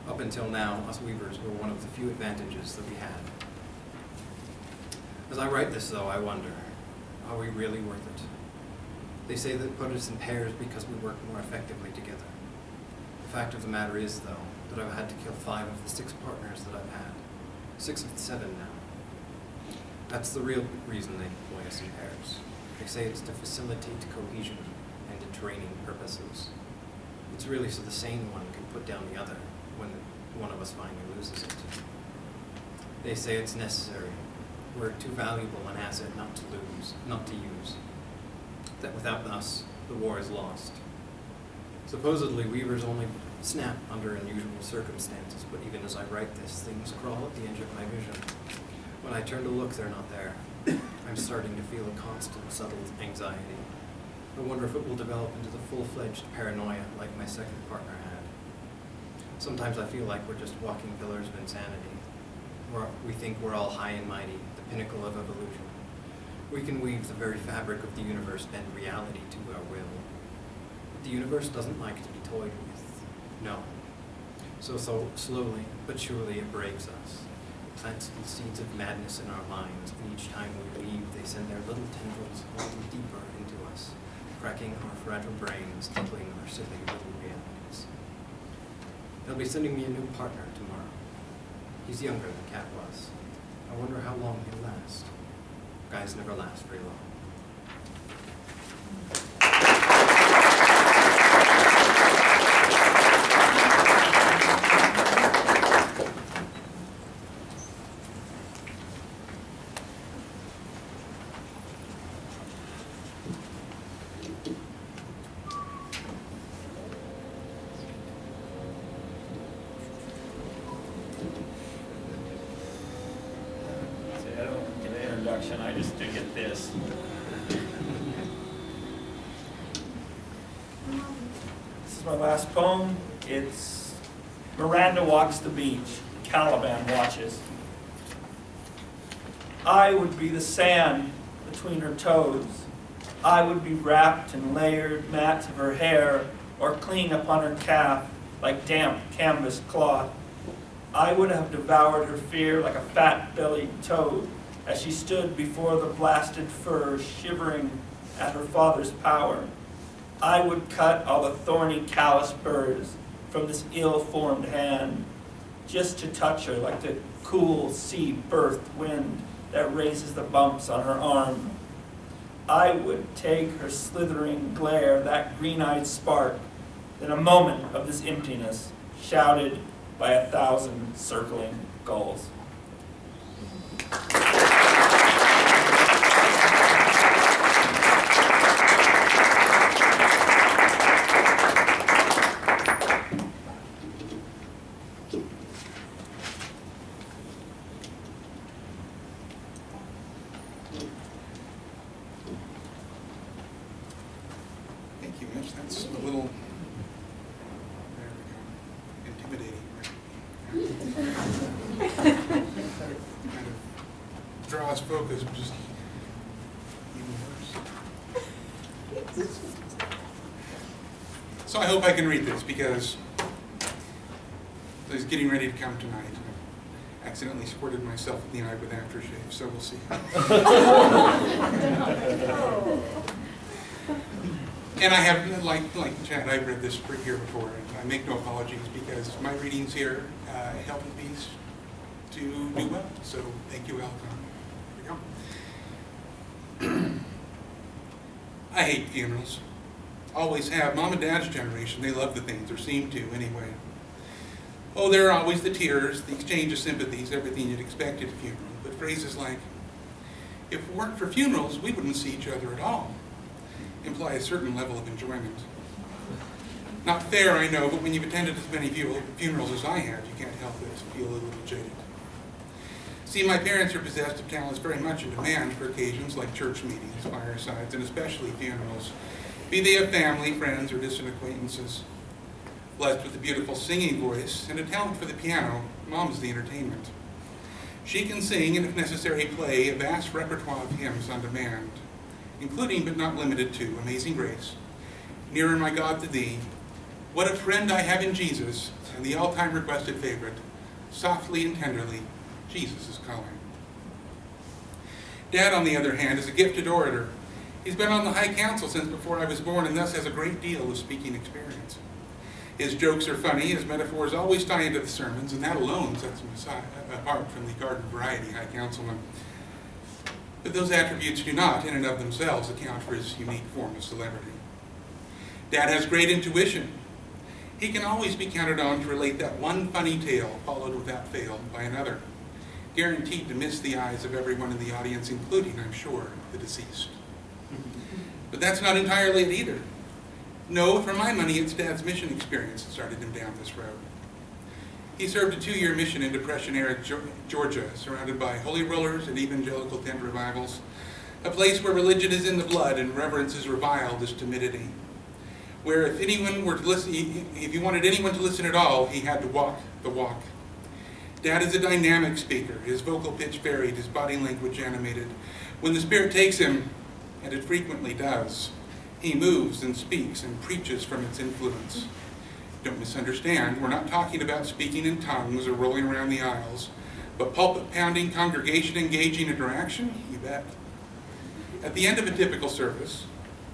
Up until now, us weavers were one of the few advantages that we had. As I write this, though, I wonder, are we really worth it? They say that put us in pairs because we work more effectively together. The fact of the matter is, though, that I've had to kill 5 of the 6 partners that I've had. 6 of the 7 now. That's the real reason they deploy us in pairs. They say it's to facilitate cohesion and to training purposes. It's really so the sane one can put down the other when one of us finally loses it. They say it's necessary. We're too valuable an asset not to use. That without us, the war is lost. Supposedly, weavers only snap under unusual circumstances, but even as I write this, things crawl at the edge of my vision. When I turn to look, they're not there. I'm starting to feel a constant, subtle anxiety. I wonder if it will develop into the full-fledged paranoia like my second partner had. Sometimes I feel like we're just walking pillars of insanity. We think we're all high and mighty, the pinnacle of evolution. We can weave the very fabric of the universe, bend reality to our will. But the universe doesn't like to be toyed with. No. So slowly, but surely it breaks us. It plants the seeds of madness in our minds, and each time we weave, they send their little tendrils holding deeper into us, cracking our fragile brains, tickling our silly little realities. They'll be sending me a new partner tomorrow. He's younger than Kat was. I wonder how long he'll last. Guys never last very long. I just did get this. This is my last poem. It's Miranda walks the beach, Caliban watches. I would be the sand between her toes. I would be wrapped in layered mats of her hair or clinging upon her calf like damp canvas cloth. I would have devoured her fear like a fat-bellied toad as she stood before the blasted fur, shivering at her father's power. I would cut all the thorny callous burrs from this ill-formed hand, just to touch her like the cool sea-birthed wind that raises the bumps on her arm. I would take her slithering glare, that green-eyed spark, in a moment of this emptiness, shouted by 1,000 circling gulls. Kind of draws focus, but just even worse. So I hope I can read this because I was getting ready to come tonight. I accidentally squirted myself in the eye with aftershave, so we'll see. And I have, like Chad, I've read this here before, and I make no apologies because my readings here help the piece to do well. So thank you, Helicon. Here we go. I hate funerals. Always have. Mom and Dad's generation, they love the things, or seem to anyway. Oh, there are always the tears, the exchange of sympathies, everything you'd expect at a funeral. But phrases like, if it weren't for funerals, we wouldn't see each other at all, imply a certain level of enjoyment. Not fair, I know, but when you've attended as many funerals as I have, you can't help but feel a little jaded. See, my parents are possessed of talents very much in demand for occasions like church meetings, firesides, and especially funerals, be they of family, friends, or distant acquaintances. Blessed with a beautiful singing voice and a talent for the piano, Mom is the entertainment. She can sing and, if necessary, play a vast repertoire of hymns on demand, including but not limited to Amazing Grace, Nearer My God to Thee, What a Friend I Have in Jesus, and the all-time requested favorite, Softly and Tenderly, Jesus is Calling. Dad, on the other hand, is a gifted orator. He's been on the High Council since before I was born and thus has a great deal of speaking experience. His jokes are funny, his metaphors always tie into the sermons, and that alone sets him apart from the garden variety High Councilman. But those attributes do not, in and of themselves, account for his unique form of celebrity. Dad has great intuition. He can always be counted on to relate that one funny tale, followed without fail by another, guaranteed to miss the eyes of everyone in the audience, including, I'm sure, the deceased. But that's not entirely it either. No, for my money, it's Dad's mission experience that started him down this road. He served a 2-year mission in Depression-era Georgia, surrounded by holy rollers and evangelical tent revivals, a place where religion is in the blood and reverence is reviled as timidity, where if anyone were to listen, if you wanted anyone to listen at all, he had to walk the walk. Dad is a dynamic speaker, his vocal pitch varied, his body language animated. When the Spirit takes him, and it frequently does, he moves and speaks and preaches from its influence. Don't misunderstand, we're not talking about speaking in tongues or rolling around the aisles, but pulpit-pounding, congregation-engaging interaction, you bet. At the end of a typical service,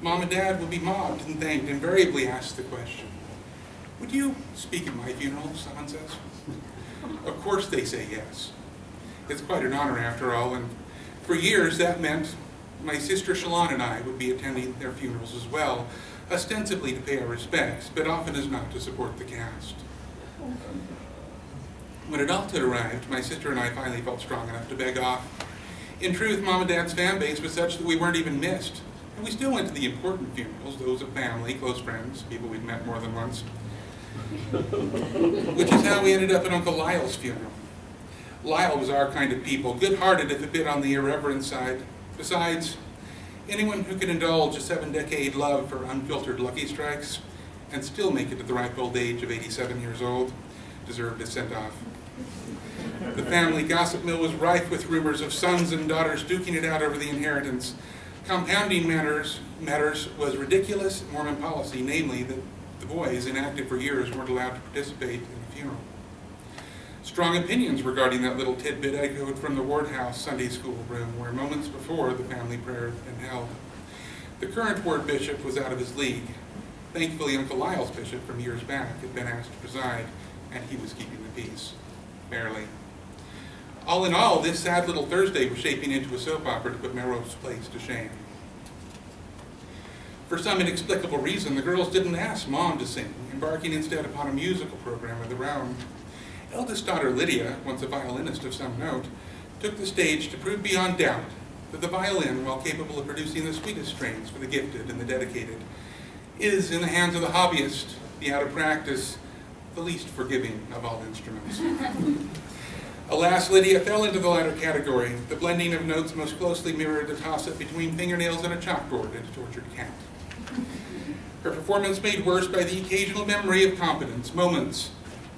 Mom and Dad will be mobbed and thanked, invariably ask the question, would you speak at my funeral, someone says? Of course they say yes. It's quite an honor after all, and for years that meant my sister Shalon and I would be attending their funerals as well, ostensibly to pay our respects, but often as not to support the cast. When adulthood arrived, my sister and I finally felt strong enough to beg off. In truth, Mom and Dad's fan base was such that we weren't even missed, and we still went to the important funerals, those of family, close friends, people we'd met more than once, which is how we ended up at Uncle Lyle's funeral. Lyle was our kind of people, good-hearted if a bit on the irreverent side. Besides, anyone who could indulge a 7-decade love for unfiltered Lucky Strikes and still make it to the ripe old age of 87 years old deserved a send-off. The family gossip mill was rife with rumors of sons and daughters duking it out over the inheritance. Compounding matters was ridiculous Mormon policy, namely that the boys, inactive for years, weren't allowed to participate in the funeral. Strong opinions regarding that little tidbit echoed from the Ward House Sunday school room, where moments before the family prayer had been held. The current ward bishop was out of his league. Thankfully, Uncle Lyle's bishop from years back had been asked to preside, and he was keeping the peace. Barely. All in all, this sad little Thursday was shaping into a soap opera to put Melrose Place to shame. For some inexplicable reason, the girls didn't ask Mom to sing, embarking instead upon a musical program of their own. Eldest daughter Lydia, once a violinist of some note, took the stage to prove beyond doubt that the violin, while capable of producing the sweetest strains for the gifted and the dedicated, is, in the hands of the hobbyist, the out of practice, the least forgiving of all instruments. Alas, Lydia fell into the latter category. The blending of notes most closely mirrored the toss-up between fingernails and a chalkboard and a tortured cat. Her performance made worse by the occasional memory of competence, moments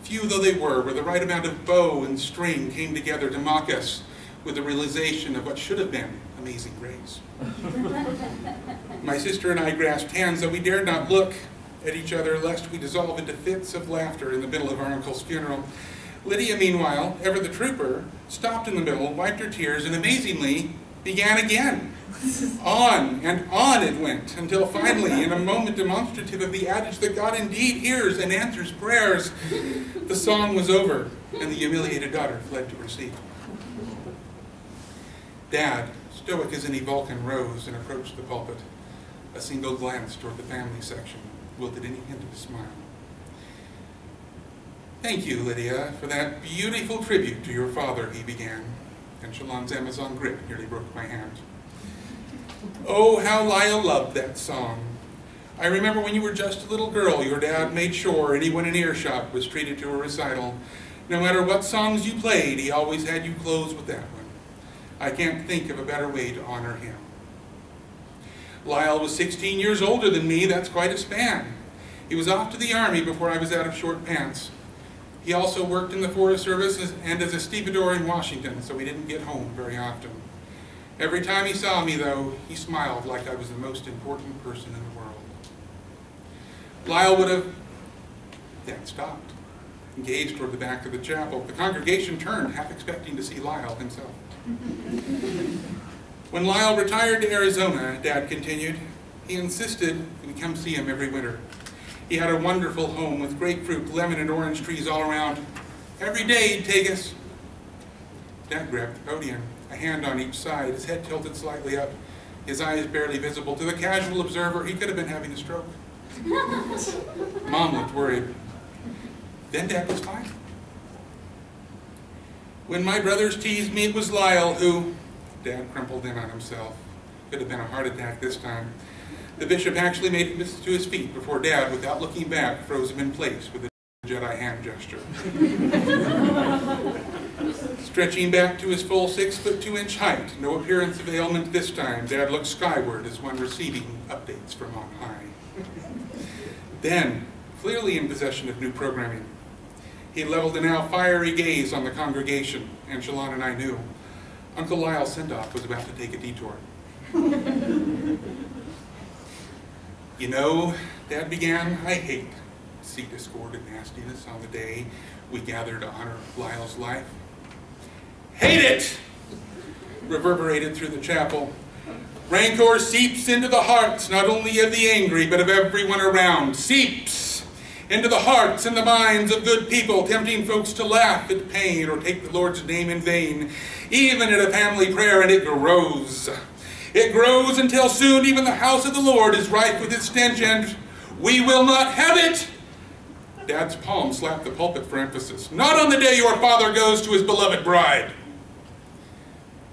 few though they were, where the right amount of bow and string came together to mock us with the realization of what should have been amazing grace. My sister and I grasped hands, though we dared not look at each other lest we dissolve into fits of laughter in the middle of our uncle's funeral. Lydia, meanwhile, ever the trooper, stopped in the middle, wiped her tears, and amazingly began again. On and on it went, until finally, in a moment demonstrative of the adage that God indeed hears and answers prayers, the song was over, and the humiliated daughter fled to her seat. Dad, stoic as any Vulcan, rose and approached the pulpit. A single glance toward the family section wilted any hint of a smile. "Thank you, Lydia, for that beautiful tribute to your father," he began, and Shalon's Amazon grip nearly broke my hand. "Oh, how Lyle loved that song. I remember when you were just a little girl, your dad made sure anyone in earshot was treated to a recital. No matter what songs you played, he always had you close with that one. I can't think of a better way to honor him." Lyle was 16 years older than me. That's quite a span. He was off to the Army before I was out of short pants. He also worked in the Forest Service and as a stevedore in Washington, so he didn't get home very often. Every time he saw me, though, he smiled like I was the most important person in the world. Lyle would have... Dad stopped, and gazed toward the back of the chapel. The congregation turned, half expecting to see Lyle himself. When Lyle retired to Arizona, Dad continued, he insisted we come see him every winter. He had a wonderful home with grapefruit, lemon, and orange trees all around. Every day he'd take us. Dad grabbed the podium, a hand on each side, his head tilted slightly up, his eyes barely visible. To the casual observer, he could have been having a stroke. Mom looked worried. Then Dad was fine. When my brothers teased me, it was Lyle who... Dad crumpled in on himself. Could have been a heart attack this time. The bishop actually made him to his feet before Dad, without looking back, froze him in place with a Jedi hand gesture. Stretching back to his full 6'2" height, no appearance of ailment this time, Dad looked skyward as one receiving updates from on high. Then, clearly in possession of new programming, he leveled a now fiery gaze on the congregation, and Shalon and I knew Uncle Lyle's send-off was about to take a detour. "You know," Dad began, "I hate sea discord and nastiness on the day we gather to honor Lyle's life." "Hate it!" reverberated through the chapel. "Rancor seeps into the hearts not only of the angry, but of everyone around. Seeps into the hearts and the minds of good people, tempting folks to laugh at pain or take the Lord's name in vain, even at a family prayer, and it grows. It grows until soon even the house of the Lord is rife with its stench, and we will not have it." Dad's palm slapped the pulpit for emphasis. "Not on the day your father goes to his beloved bride."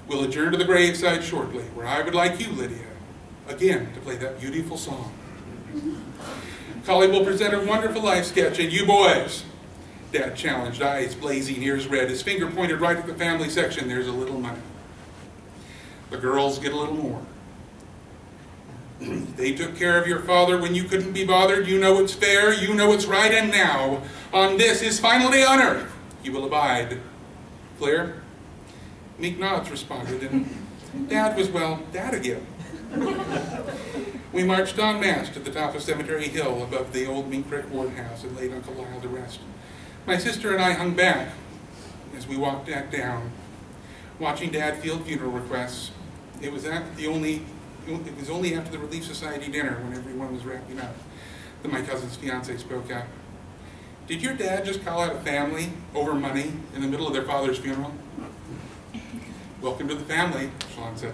We'll adjourn to the graveside shortly, where I would like you, Lydia, again to play that beautiful song. Collie will present a wonderful life sketch, and you boys, Dad challenged, eyes blazing, ears red, his finger pointed right at the family section, there's a little money. The girls get a little more. They took care of your father when you couldn't be bothered. You know it's fair, you know it's right, and now, on this, his final day on earth, you will abide. Clear? Meek nods responded, and Dad was, well, Dad again. We marched en masse to the top of Cemetery Hill above the old Mink Creek Ward House and laid Uncle Lyle to rest. My sister and I hung back as we walked back down, watching Dad field funeral requests. It was only after the Relief Society dinner, when everyone was wrapping up, that my cousin's fiance spoke up. "Did your dad just call out a family over money in the middle of their father's funeral?" "Welcome to the family," Shalon said.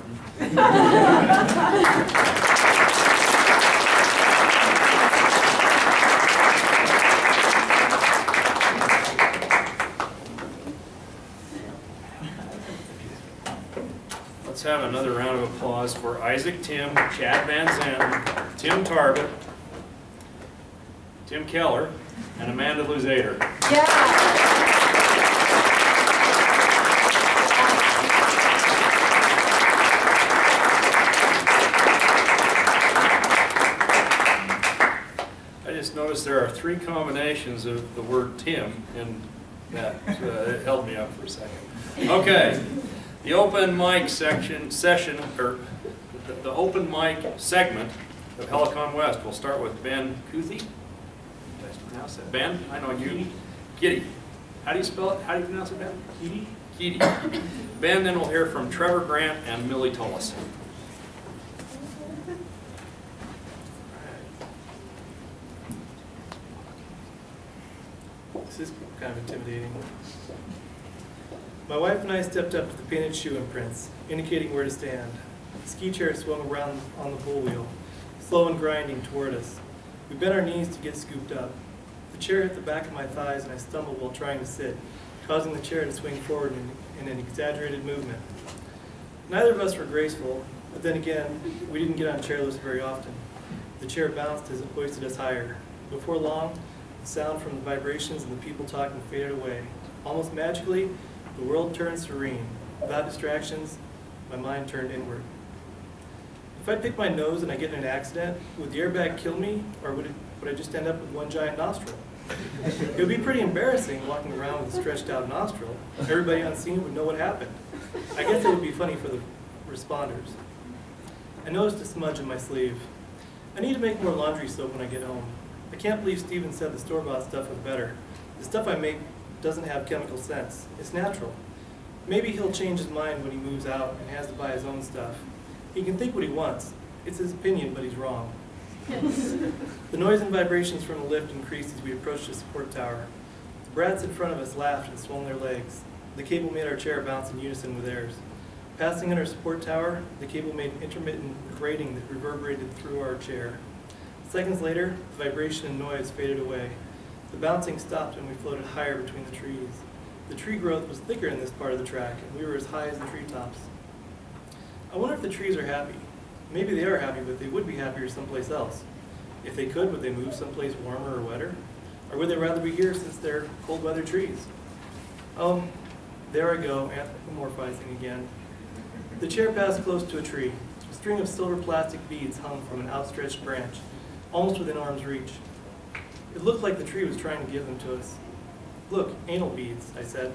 Let's have another round of applause for Isaac Tim, Chad Van Zandt, Tim Tarbett, Tim Keller, and Amanda Luzader. Yeah. I just noticed notice there are 3 combinations of the word Tim, and that it held me up for a second. Okay, the open mic the open mic segment of Helicon West. We'll start with Ben Kuthi. Did I pronounce that? Ben, I know you. Kitty. How do you spell it? How do you pronounce it, Ben? Kitty? Kitty. Ben, then we'll hear from Trevor Grant and Millie Tullis. This is kind of intimidating. My wife and I stepped up to the painted shoe imprints, indicating where to stand. The ski chair swung around on the pull wheel, slow and grinding toward us. We bent our knees to get scooped up. The chair hit the back of my thighs and I stumbled while trying to sit, causing the chair to swing forward in an exaggerated movement. Neither of us were graceful, but then again, we didn't get on chairlifts very often. The chair bounced as it hoisted us higher. Before long, the sound from the vibrations and the people talking faded away. Almost magically, the world turned serene. Without distractions, my mind turned inward. If I pick my nose and I get in an accident, would the airbag kill me, or would I just end up with one giant nostril? It would be pretty embarrassing walking around with a stretched out nostril. Everybody on scene would know what happened. I guess it would be funny for the responders. I noticed a smudge in my sleeve. I need to make more laundry soap when I get home. I can't believe Steven said the store-bought stuff was better. The stuff I make doesn't have chemical scents. It's natural. Maybe he'll change his mind when he moves out and has to buy his own stuff. He can think what he wants. It's his opinion, but he's wrong. The noise and vibrations from the lift increased as we approached the support tower. The brats in front of us laughed and swung their legs. The cable made our chair bounce in unison with theirs. Passing in our support tower, the cable made an intermittent grating that reverberated through our chair. Seconds later, the vibration and noise faded away. The bouncing stopped and we floated higher between the trees. The tree growth was thicker in this part of the track, and we were as high as the treetops. I wonder if the trees are happy. Maybe they are happy, but they would be happier someplace else. If they could, would they move someplace warmer or wetter? Or would they rather be here since they're cold weather trees? Oh, there I go, anthropomorphizing again. The chair passed close to a tree. A string of silver plastic beads hung from an outstretched branch, almost within arm's reach. It looked like the tree was trying to give them to us. Look, anal beads, I said.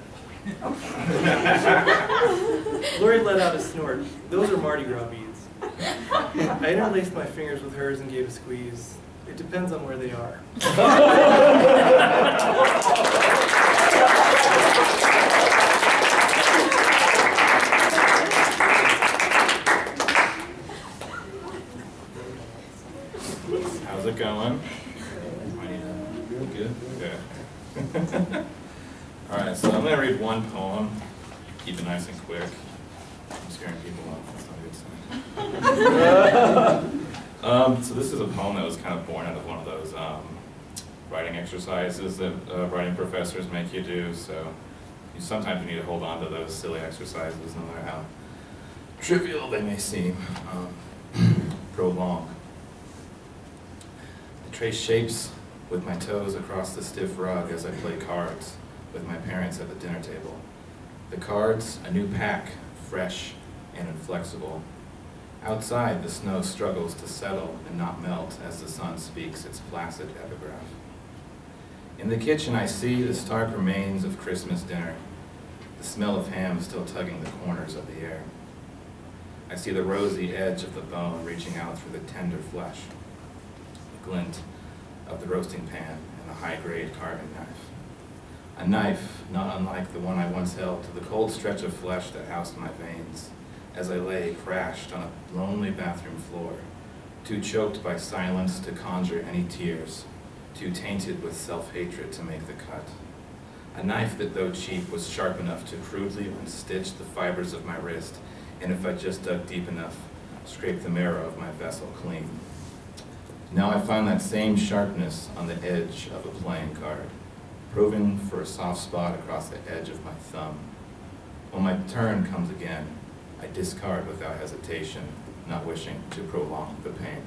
Lori let out a snort. Those are Mardi Gras beads. I interlaced my fingers with hers and gave a squeeze. It depends on where they are. How's it going? Good. Good. All right, so I'm going to read one poem. Keep it nice and quick. I'm scaring people off. That's not a good sign. So this is a poem that was kind of born out of one of those writing exercises that writing professors make you do. So sometimes you need to hold on to those silly exercises, no matter how trivial they may seem. Prolong. I trace shapes with my toes across the stiff rug as I play cards with my parents at the dinner table. The cards, a new pack, fresh and inflexible. Outside, the snow struggles to settle and not melt as the sun speaks its placid epigraph. In the kitchen, I see the stark remains of Christmas dinner, the smell of ham still tugging the corners of the air. I see the rosy edge of the bone reaching out through the tender flesh, the glint of the roasting pan and the high-grade carving knife. A knife not unlike the one I once held to the cold stretch of flesh that housed my veins as I lay crashed on a lonely bathroom floor, too choked by silence to conjure any tears, too tainted with self-hatred to make the cut. A knife that, though cheap, was sharp enough to crudely unstitch the fibers of my wrist, and if I just dug deep enough, scrape the marrow of my vessel clean. Now I find that same sharpness on the edge of a playing card, probing for a soft spot across the edge of my thumb. When my turn comes again, I discard without hesitation, not wishing to prolong the pain.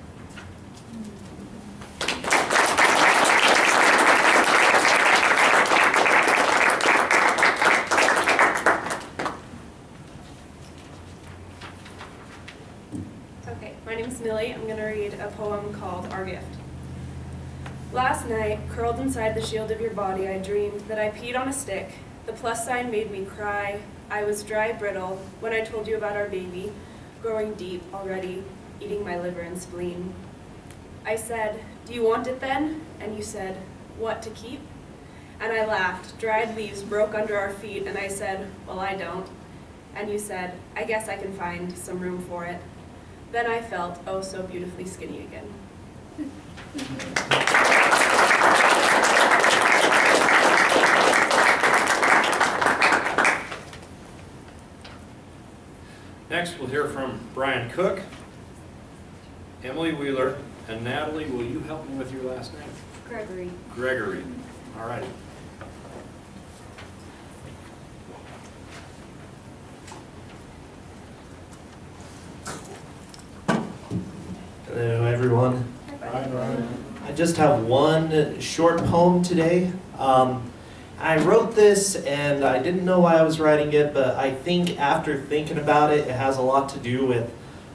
Okay, my name is Millie. I'm going to read a poem called Our Gift. Last night, curled inside the shield of your body, I dreamed that I peed on a stick. The plus sign made me cry. I was dry brittle when I told you about our baby, growing deep already, eating my liver and spleen. I said, "Do you want it then?" And you said, "What, to keep?" And I laughed. Dried leaves broke under our feet, and I said, "Well, I don't." And you said, "I guess I can find some room for it." Then I felt, oh, so beautifully skinny again. Next, we'll hear from Brian Cook, Emily Wheeler, and Natalie, will you help me with your last name? Gregory. Gregory. All righty. Hello, everyone. I just have one short poem today. I wrote this and I didn't know why I was writing it, but I think after thinking about it, it has a lot to do with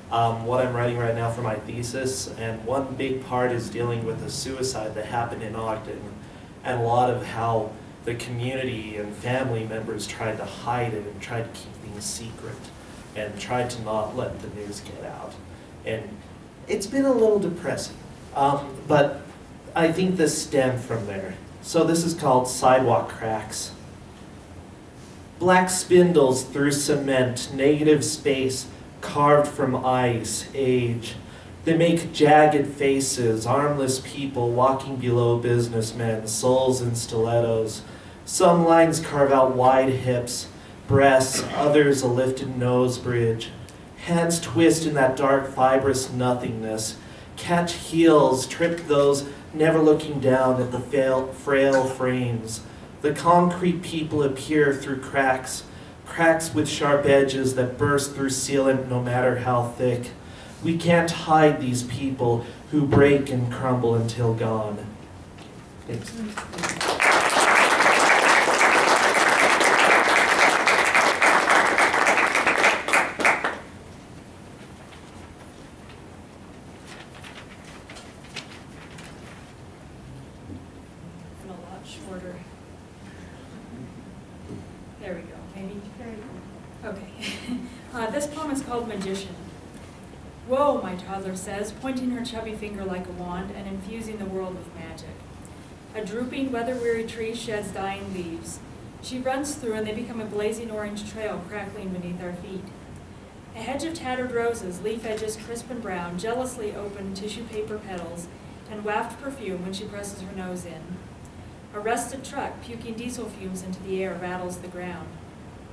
what I'm writing right now for my thesis. And one big part is dealing with the suicide that happened in Ogden and a lot of how the community and family members tried to hide it and tried to keep things secret and tried to not let the news get out. And it's been a little depressing, but I think this stemmed from there. So this is called Sidewalk Cracks. Black spindles through cement, negative space carved from ice, age. They make jagged faces, armless people walking below businessmen, souls in stilettos. Some lines carve out wide hips, breasts, others a lifted nose bridge. Hands twist in that dark, fibrous nothingness. Catch heels, trip those never looking down at the frail frames. The concrete people appear through cracks, cracks with sharp edges that burst through sealant no matter how thick. We can't hide these people who break and crumble until gone. Thanks. Shorter. There we go. Maybe. Okay. This poem is called Magician. Whoa, my toddler says, pointing her chubby finger like a wand and infusing the world with magic. A drooping, weather-weary tree sheds dying leaves. She runs through and they become a blazing orange trail crackling beneath our feet. A hedge of tattered roses, leaf edges crisp and brown, jealously open tissue paper petals, and waft perfume when she presses her nose in. A rusted truck, puking diesel fumes into the air, rattles the ground.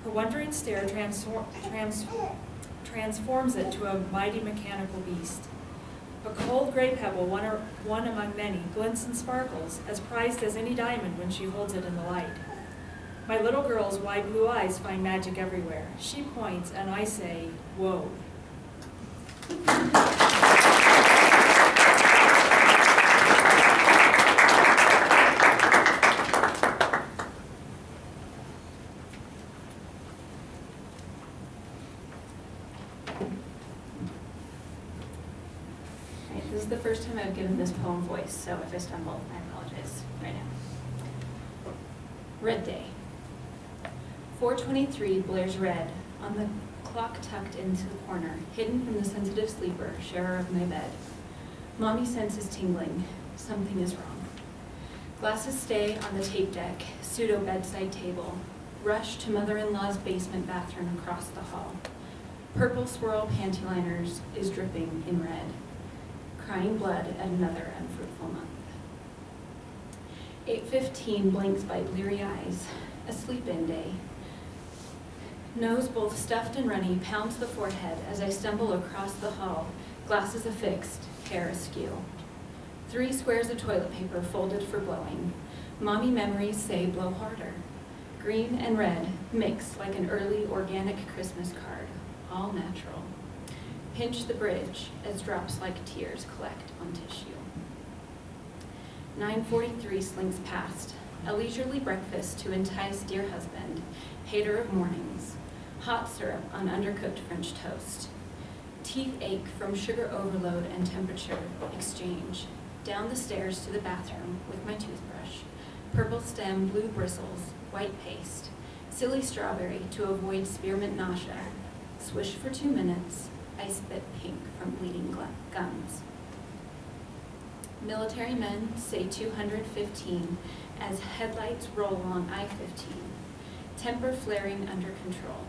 Her wondering stare transforms it to a mighty mechanical beast. A cold gray pebble, one among many, glints and sparkles, as prized as any diamond when she holds it in the light. My little girl's wide blue eyes find magic everywhere. She points, and I say, whoa. This is the first time I've given this poem voice, so if I stumble, I apologize right now. Red Day. 4:23 blares red on the clock tucked into the corner, hidden from the sensitive sleeper, sharer of my bed. Mommy senses tingling. Something is wrong. Glasses stay on the tape deck, pseudo bedside table. Rush to mother-in-law's basement bathroom across the hall. Purple swirl panty liners is dripping in red. Crying blood at another unfruitful month. 8:15 blinks by bleary eyes, a sleep-in day. Nose both stuffed and runny pounds the forehead as I stumble across the hall, glasses affixed, hair askew. 3 squares of toilet paper folded for blowing. Mommy memories say blow harder. Green and red mix like an early organic Christmas card, all natural. Pinch the bridge as drops like tears collect on tissue. 9:43 slinks past, a leisurely breakfast to entice dear husband, hater of mornings, hot syrup on undercooked French toast. Teeth ache from sugar overload and temperature exchange. down the stairs to the bathroom with my toothbrush, purple stem, blue bristles, white paste, silly strawberry to avoid spearmint nausea, swish for 2 minutes, ice bit pink from bleeding gums. Military men say 215 as headlights roll along I-15, temper flaring under control.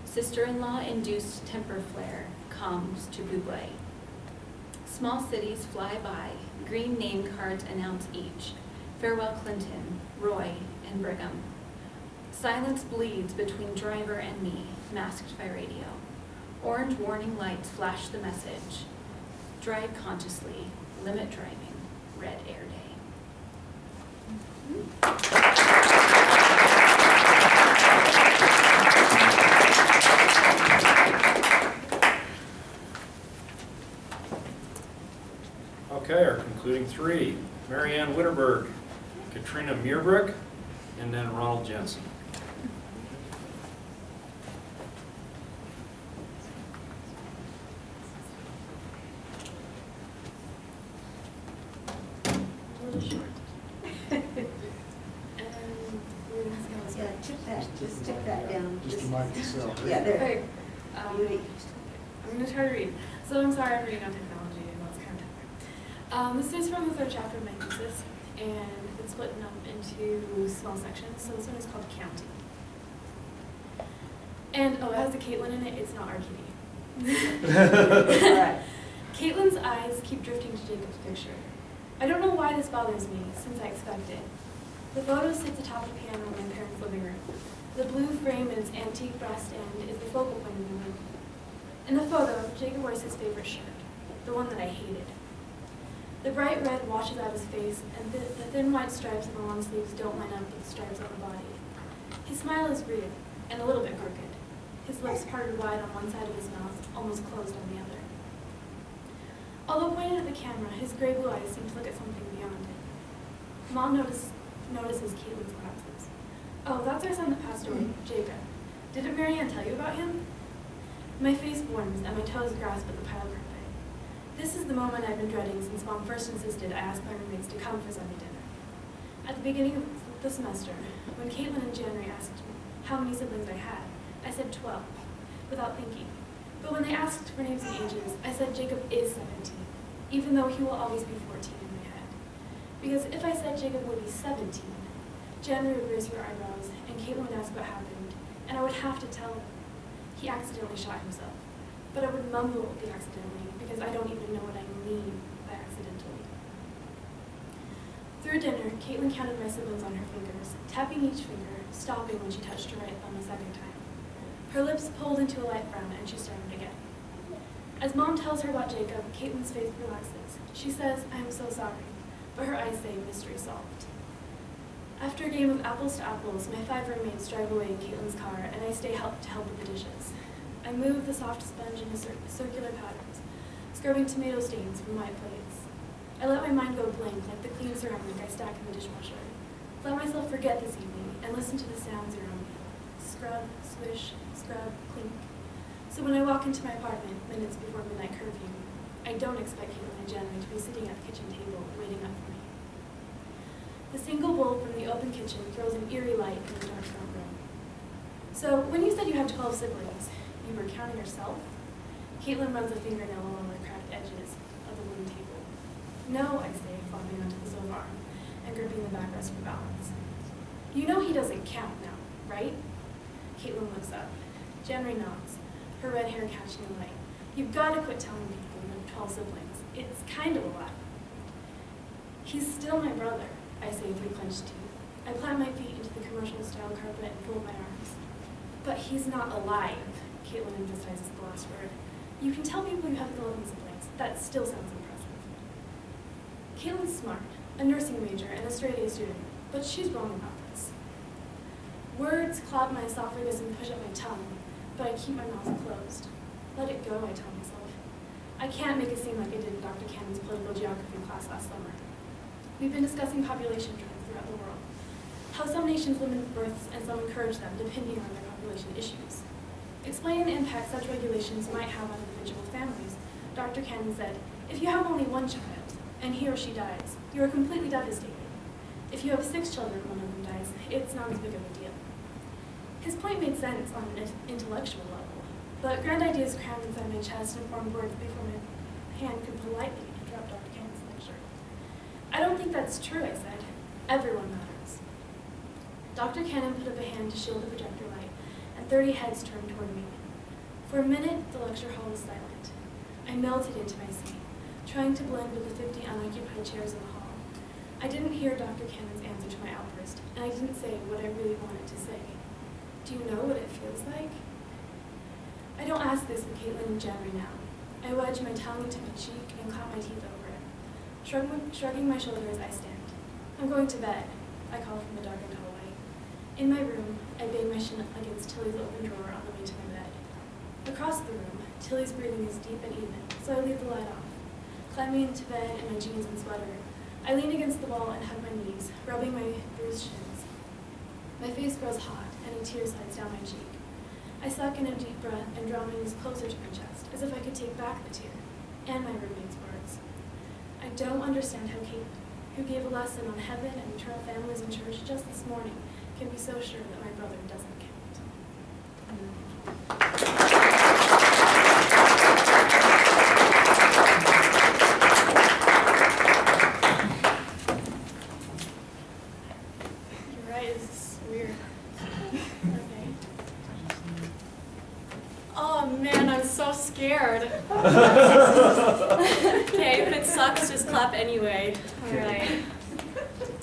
Sister-in-law induced temper flare comes to Buble. Small cities fly by, green name cards announce each. Farewell Clinton, Roy, and Brigham. Silence bleeds between driver and me, masked by radio. Orange warning lights flash the message. Drive consciously, limit driving, red air day. Okay, our concluding three, Marianne Witterberg, Katrina Muirbrook, and then Ronald Jensen. Yeah, tip that, just tip that down. Just the mic itself. Yeah, there. Okay. I'm going to try to read. So I'm sorry I'm reading on technology. I know it's kind of different. This is from the third chapter of my thesis, and it's split up into small sections. So this one is called County. And, oh, it has a Caitlin in it. It's not our kitty. Right. Caitlin's eyes keep drifting to Jacob's picture. I don't know why this bothers me, since I expect it. The photo sits atop a piano in my parents' living room. The blue frame and its antique brass stand is the focal point of the room. In the photo, Jacob wears his favorite shirt, the one that I hated. The bright red washes out his face, and the thin white stripes on the long sleeves don't line up with the stripes on the body. His smile is real, and a little bit crooked. His lips parted wide on one side of his mouth, almost closed on the other. Although pointed at the camera, his gray blue eyes seem to look at something beyond it. Mom notices Caitlin's glasses. Oh, that's our son that passed away, Jacob. Didn't Marianne tell you about him? My face warms and my toes grasp at the pile of carpet. This is the moment I've been dreading since Mom first insisted I ask my roommates to come for Sunday dinner. At the beginning of the semester, when Caitlin and January asked me how many siblings I had, I said 12, without thinking. But when they asked for names and ages, I said Jacob is 17, even though he will always be 14 in my head. Because if I said Jacob would be 17, January would raise her eyebrows, and Caitlin would ask what happened, and I would have to tell them. He accidentally shot himself. But I would mumble the accidentally, because I don't even know what I mean by accidentally. Through dinner, Caitlin counted my siblings on her fingers, tapping each finger, stopping when she touched her right thumb a second time. Her lips pulled into a light brown, and she started again. As Mom tells her about Jacob, Caitlin's face relaxes. She says, "I am so sorry," but her eyes say, "Mystery solved." After a game of apples to apples, my 5 roommates drive away in Caitlin's car, and I stay to help with the dishes. I move the soft sponge into circular patterns, scrubbing tomato stains from white plates. I let my mind go blank like the clean ceramic I stack in the dishwasher. Let myself forget this evening and listen to the sounds around me. Scrub, swish, scrub, clink. So when I walk into my apartment, minutes before midnight curfew, I don't expect Caitlin and January to be sitting at the kitchen table waiting up for me. The single bulb from the open kitchen throws an eerie light in the dark front room. So, when you said you had 12 siblings, you were counting yourself? Caitlin runs a fingernail along the cracked edges of the wooden table. No, I say, flopping onto the sofa arm and gripping the backrest for balance. You know he doesn't count now, right? Caitlin looks up. January nods, her red hair catching the light. You've got to quit telling people you have 12 siblings. It's kind of a lot. He's still my brother, I say through clenched teeth. I plant my feet into the commercial-style carpet and fold my arms. But he's not alive, Caitlin emphasizes the last word. You can tell people you have 11 siblings. That still sounds impressive. Caitlin's smart, a nursing major and a straight-A student, but she's wrong about this. Words clog my esophagus and push up my tongue, but I keep my mouth closed. Let it go, I tell myself. I can't make it seem like I did in Dr. Cannon's political geography class last summer. We've been discussing population trends throughout the world. How some nations limit births and some encourage them, depending on their population issues. Explaining the impact such regulations might have on individual families, Dr. Cannon said, if you have only one child, and he or she dies, you are completely devastated. If you have 6 children and one of them dies, it's not as big of a deal. His point made sense on an intellectual level, but grand ideas crammed inside my chest and formed words before my hand could politely interrupt Dr. Cannon's lecture. I don't think that's true, I said. Everyone matters. Dr. Cannon put up a hand to shield the projector light, and 30 heads turned toward me. For a minute, the lecture hall was silent. I melted into my seat, trying to blend with the 50 unoccupied chairs in the hall. I didn't hear Dr. Cannon's answer to my outburst, and I didn't say what I really wanted to say. Do you know what it feels like? I don't ask this of Caitlin and Jen right now. I wedge my tongue into my cheek and clap my teeth over it, shrugging my shoulder as I stand. I'm going to bed, I call from the darkened hallway. In my room, I bang my shin against Tilly's open drawer on the way to my bed. Across the room, Tilly's breathing is deep and even, so I leave the light off. Climbing into bed in my jeans and sweater, I lean against the wall and hug my knees, rubbing my bruised shins. My face grows hot, and a tear slides down my cheek. I suck in a deep breath and draw my knees closer to my chest, as if I could take back the tear, and my roommate's words. I don't understand how Kate, who gave a lesson on heaven and eternal families in church just this morning, can be so sure that my brother doesn't count. You're right, this is weird. Okay. Oh man, I'm so scared. Okay, if it sucks, just clap anyway. Alright.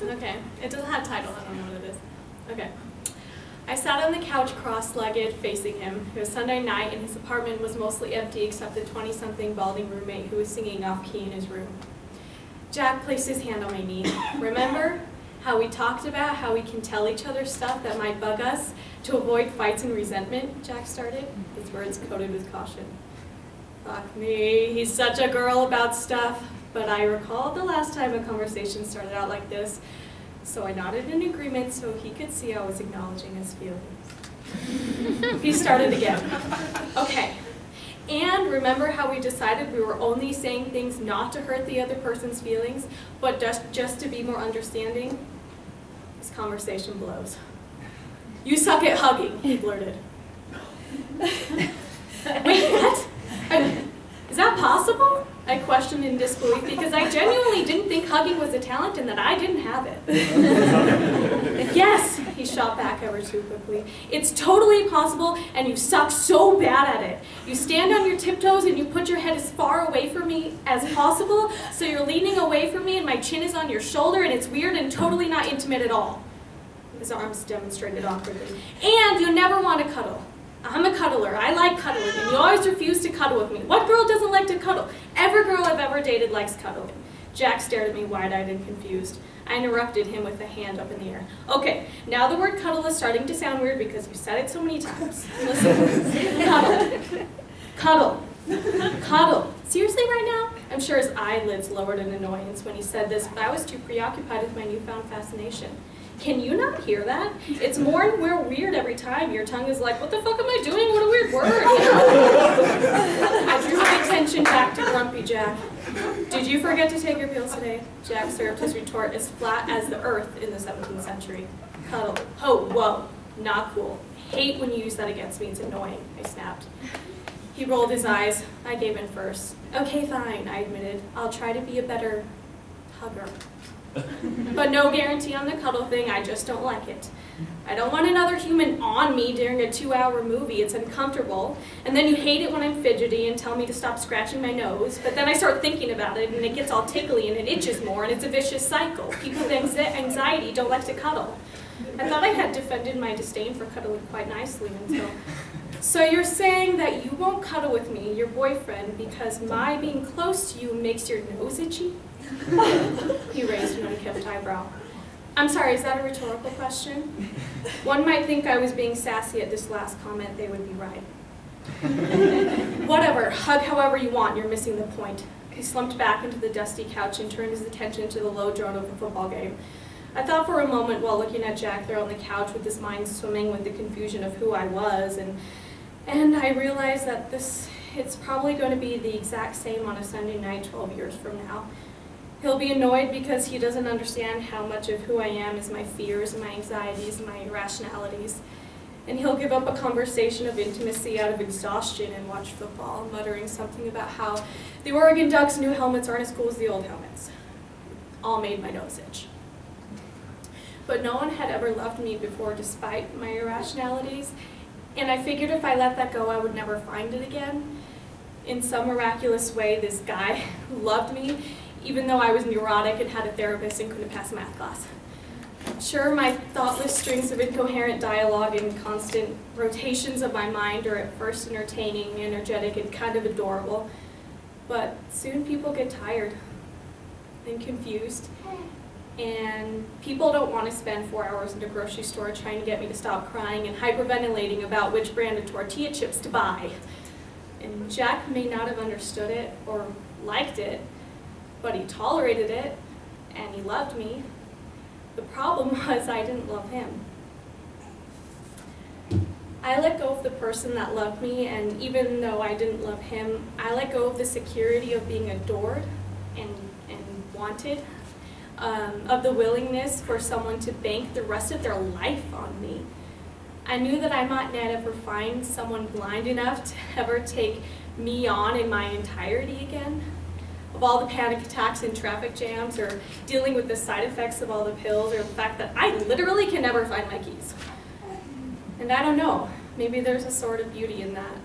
Okay, it doesn't have a title, I don't know what it is. Okay. I sat on the couch cross-legged, facing him. It was Sunday night, and his apartment was mostly empty except the 20-something balding roommate who was singing off-key in his room. Jack placed his hand on my knee. Remember how we talked about how we can tell each other stuff that might bug us to avoid fights and resentment? Jack started, his words coated with caution. Fuck me, he's such a girl about stuff. But I recalled the last time a conversation started out like this, so I nodded in agreement so he could see I was acknowledging his feelings. He started again. Okay. And remember how we decided we were only saying things not to hurt the other person's feelings, but just to be more understanding? This conversation blows. You suck at hugging, he blurted. Wait, what? Is that possible? I questioned in disbelief because I genuinely didn't think hugging was a talent and that I didn't have it. Yes, he shot back ever too quickly. It's totally possible and you suck so bad at it. You stand on your tiptoes and you put your head as far away from me as possible so you're leaning away from me and my chin is on your shoulder and it's weird and totally not intimate at all. His arms demonstrated awkwardly. And you never want to cuddle. I'm a cuddler. I like cuddling, and you always refuse to cuddle with me. What girl doesn't like to cuddle? Every girl I've ever dated likes cuddling. Jack stared at me wide-eyed and confused. I interrupted him with a hand up in the air. Okay, now the word cuddle is starting to sound weird because you said it so many times. Listen, cuddle, cuddle, cuddle. Seriously right now? I'm sure his eyelids lowered in annoyance when he said this, but I was too preoccupied with my newfound fascination. Can you not hear that? It's more and more weird every time. Your tongue is like, what the fuck am I doing? What a weird word. I drew my attention back to Grumpy Jack. Did you forget to take your pills today? Jack served his retort as flat as the earth in the 17th century. Cuddle. Oh, whoa. Not cool. Hate when you use that against me. It's annoying. I snapped. He rolled his eyes. I gave in first. Okay, fine, I admitted. I'll try to be a better hugger. But no guarantee on the cuddle thing, I just don't like it. I don't want another human on me during a 2-hour movie, it's uncomfortable. And then you hate it when I'm fidgety and tell me to stop scratching my nose, but then I start thinking about it and it gets all tickly and it itches more and it's a vicious cycle. People with anxiety don't like to cuddle. I thought I had defended my disdain for cuddling quite nicely until... So you're saying that you won't cuddle with me, your boyfriend, because my being close to you makes your nose itchy? He raised an unkempt eyebrow. I'm sorry, is that a rhetorical question? One might think I was being sassy at this last comment. They would be right. Whatever, hug however you want, you're missing the point. He slumped back into the dusty couch and turned his attention to the low drone of a football game. I thought for a moment while looking at Jack there on the couch with his mind swimming with the confusion of who I was, and I realized that it's probably going to be the exact same on a Sunday night 12 years from now. He'll be annoyed because he doesn't understand how much of who I am is my fears, my anxieties, my irrationalities. And he'll give up a conversation of intimacy out of exhaustion and watch football, muttering something about how the Oregon Ducks' new helmets aren't as cool as the old helmets. All made my nose itch. But no one had ever loved me before despite my irrationalities, and I figured if I let that go, I would never find it again. In some miraculous way, this guy who loved me, even though I was neurotic and had a therapist and couldn't pass a math class. Sure, my thoughtless strings of incoherent dialogue and constant rotations of my mind are at first entertaining, energetic, and kind of adorable, but soon people get tired and confused, and people don't want to spend 4 hours in a grocery store trying to get me to stop crying and hyperventilating about which brand of tortilla chips to buy. And Jack may not have understood it or liked it, but he tolerated it, and he loved me. The problem was I didn't love him. I let go of the person that loved me, and even though I didn't love him, I let go of the security of being adored and wanted, of the willingness for someone to bank the rest of their life on me. I knew that I might not ever find someone blind enough to ever take me on in my entirety again. Of all the panic attacks and traffic jams, or dealing with the side effects of all the pills, or the fact that I literally can never find my keys. And I don't know, maybe there's a sort of beauty in that.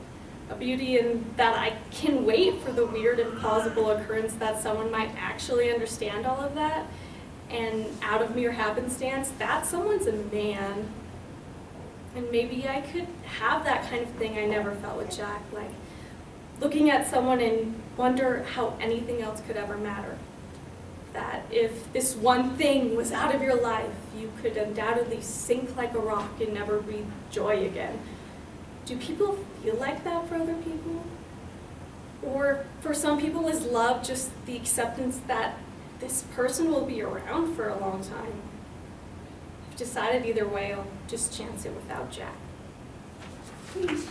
A beauty in that I can wait for the weird and plausible occurrence that someone might actually understand all of that, and out of mere happenstance, that someone's a man. And maybe I could have that kind of thing I never felt with Jack, like looking at someone and wonder how anything else could ever matter. That if this one thing was out of your life, you could undoubtedly sink like a rock and never breathe joy again. Do people feel like that for other people? Or for some people is love just the acceptance that this person will be around for a long time? I've decided either way, I'll just chance it without Jack. Please.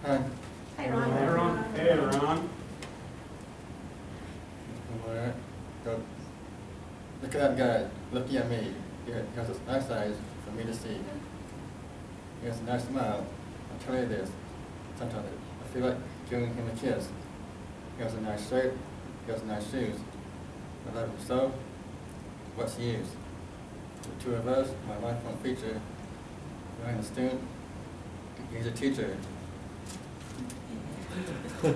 Hi. Hi, Ron. Hey, Ron. Hey, Ron. Alright. Look at that guy looking at me. He has his nice eyes for me to see. He has a nice smile. I'll tell you this. Sometimes I feel like giving him a kiss. He has a nice shirt. He has nice shoes. I love him so. What's the use? The two of us, my lifelong feature. I'm a student. He's a teacher. From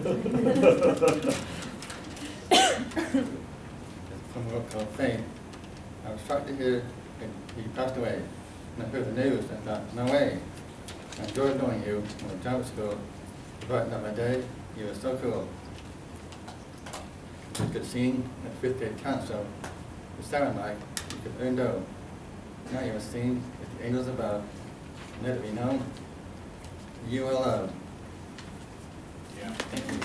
a book called Faith. I was shocked to hear that he passed away. And I heard the news and thought, no way. I enjoyed knowing you when I job at school. You brightened up my day. You were so cool. You could sing at the 5th grade talent show. You sounded like you could earn dough. Now you were seen with the angels above. And let it be known, you are loved. Yeah. Thank you.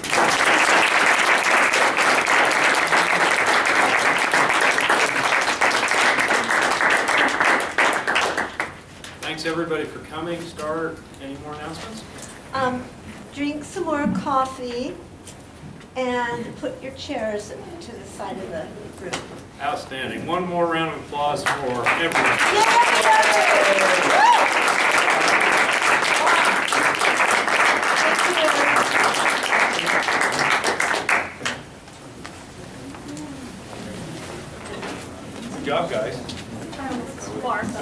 Thanks everybody for coming. Star, any more announcements? Drink some more coffee and put your chairs to the side of the group. Outstanding. One more round of applause for everyone. Good job, guys. Martha.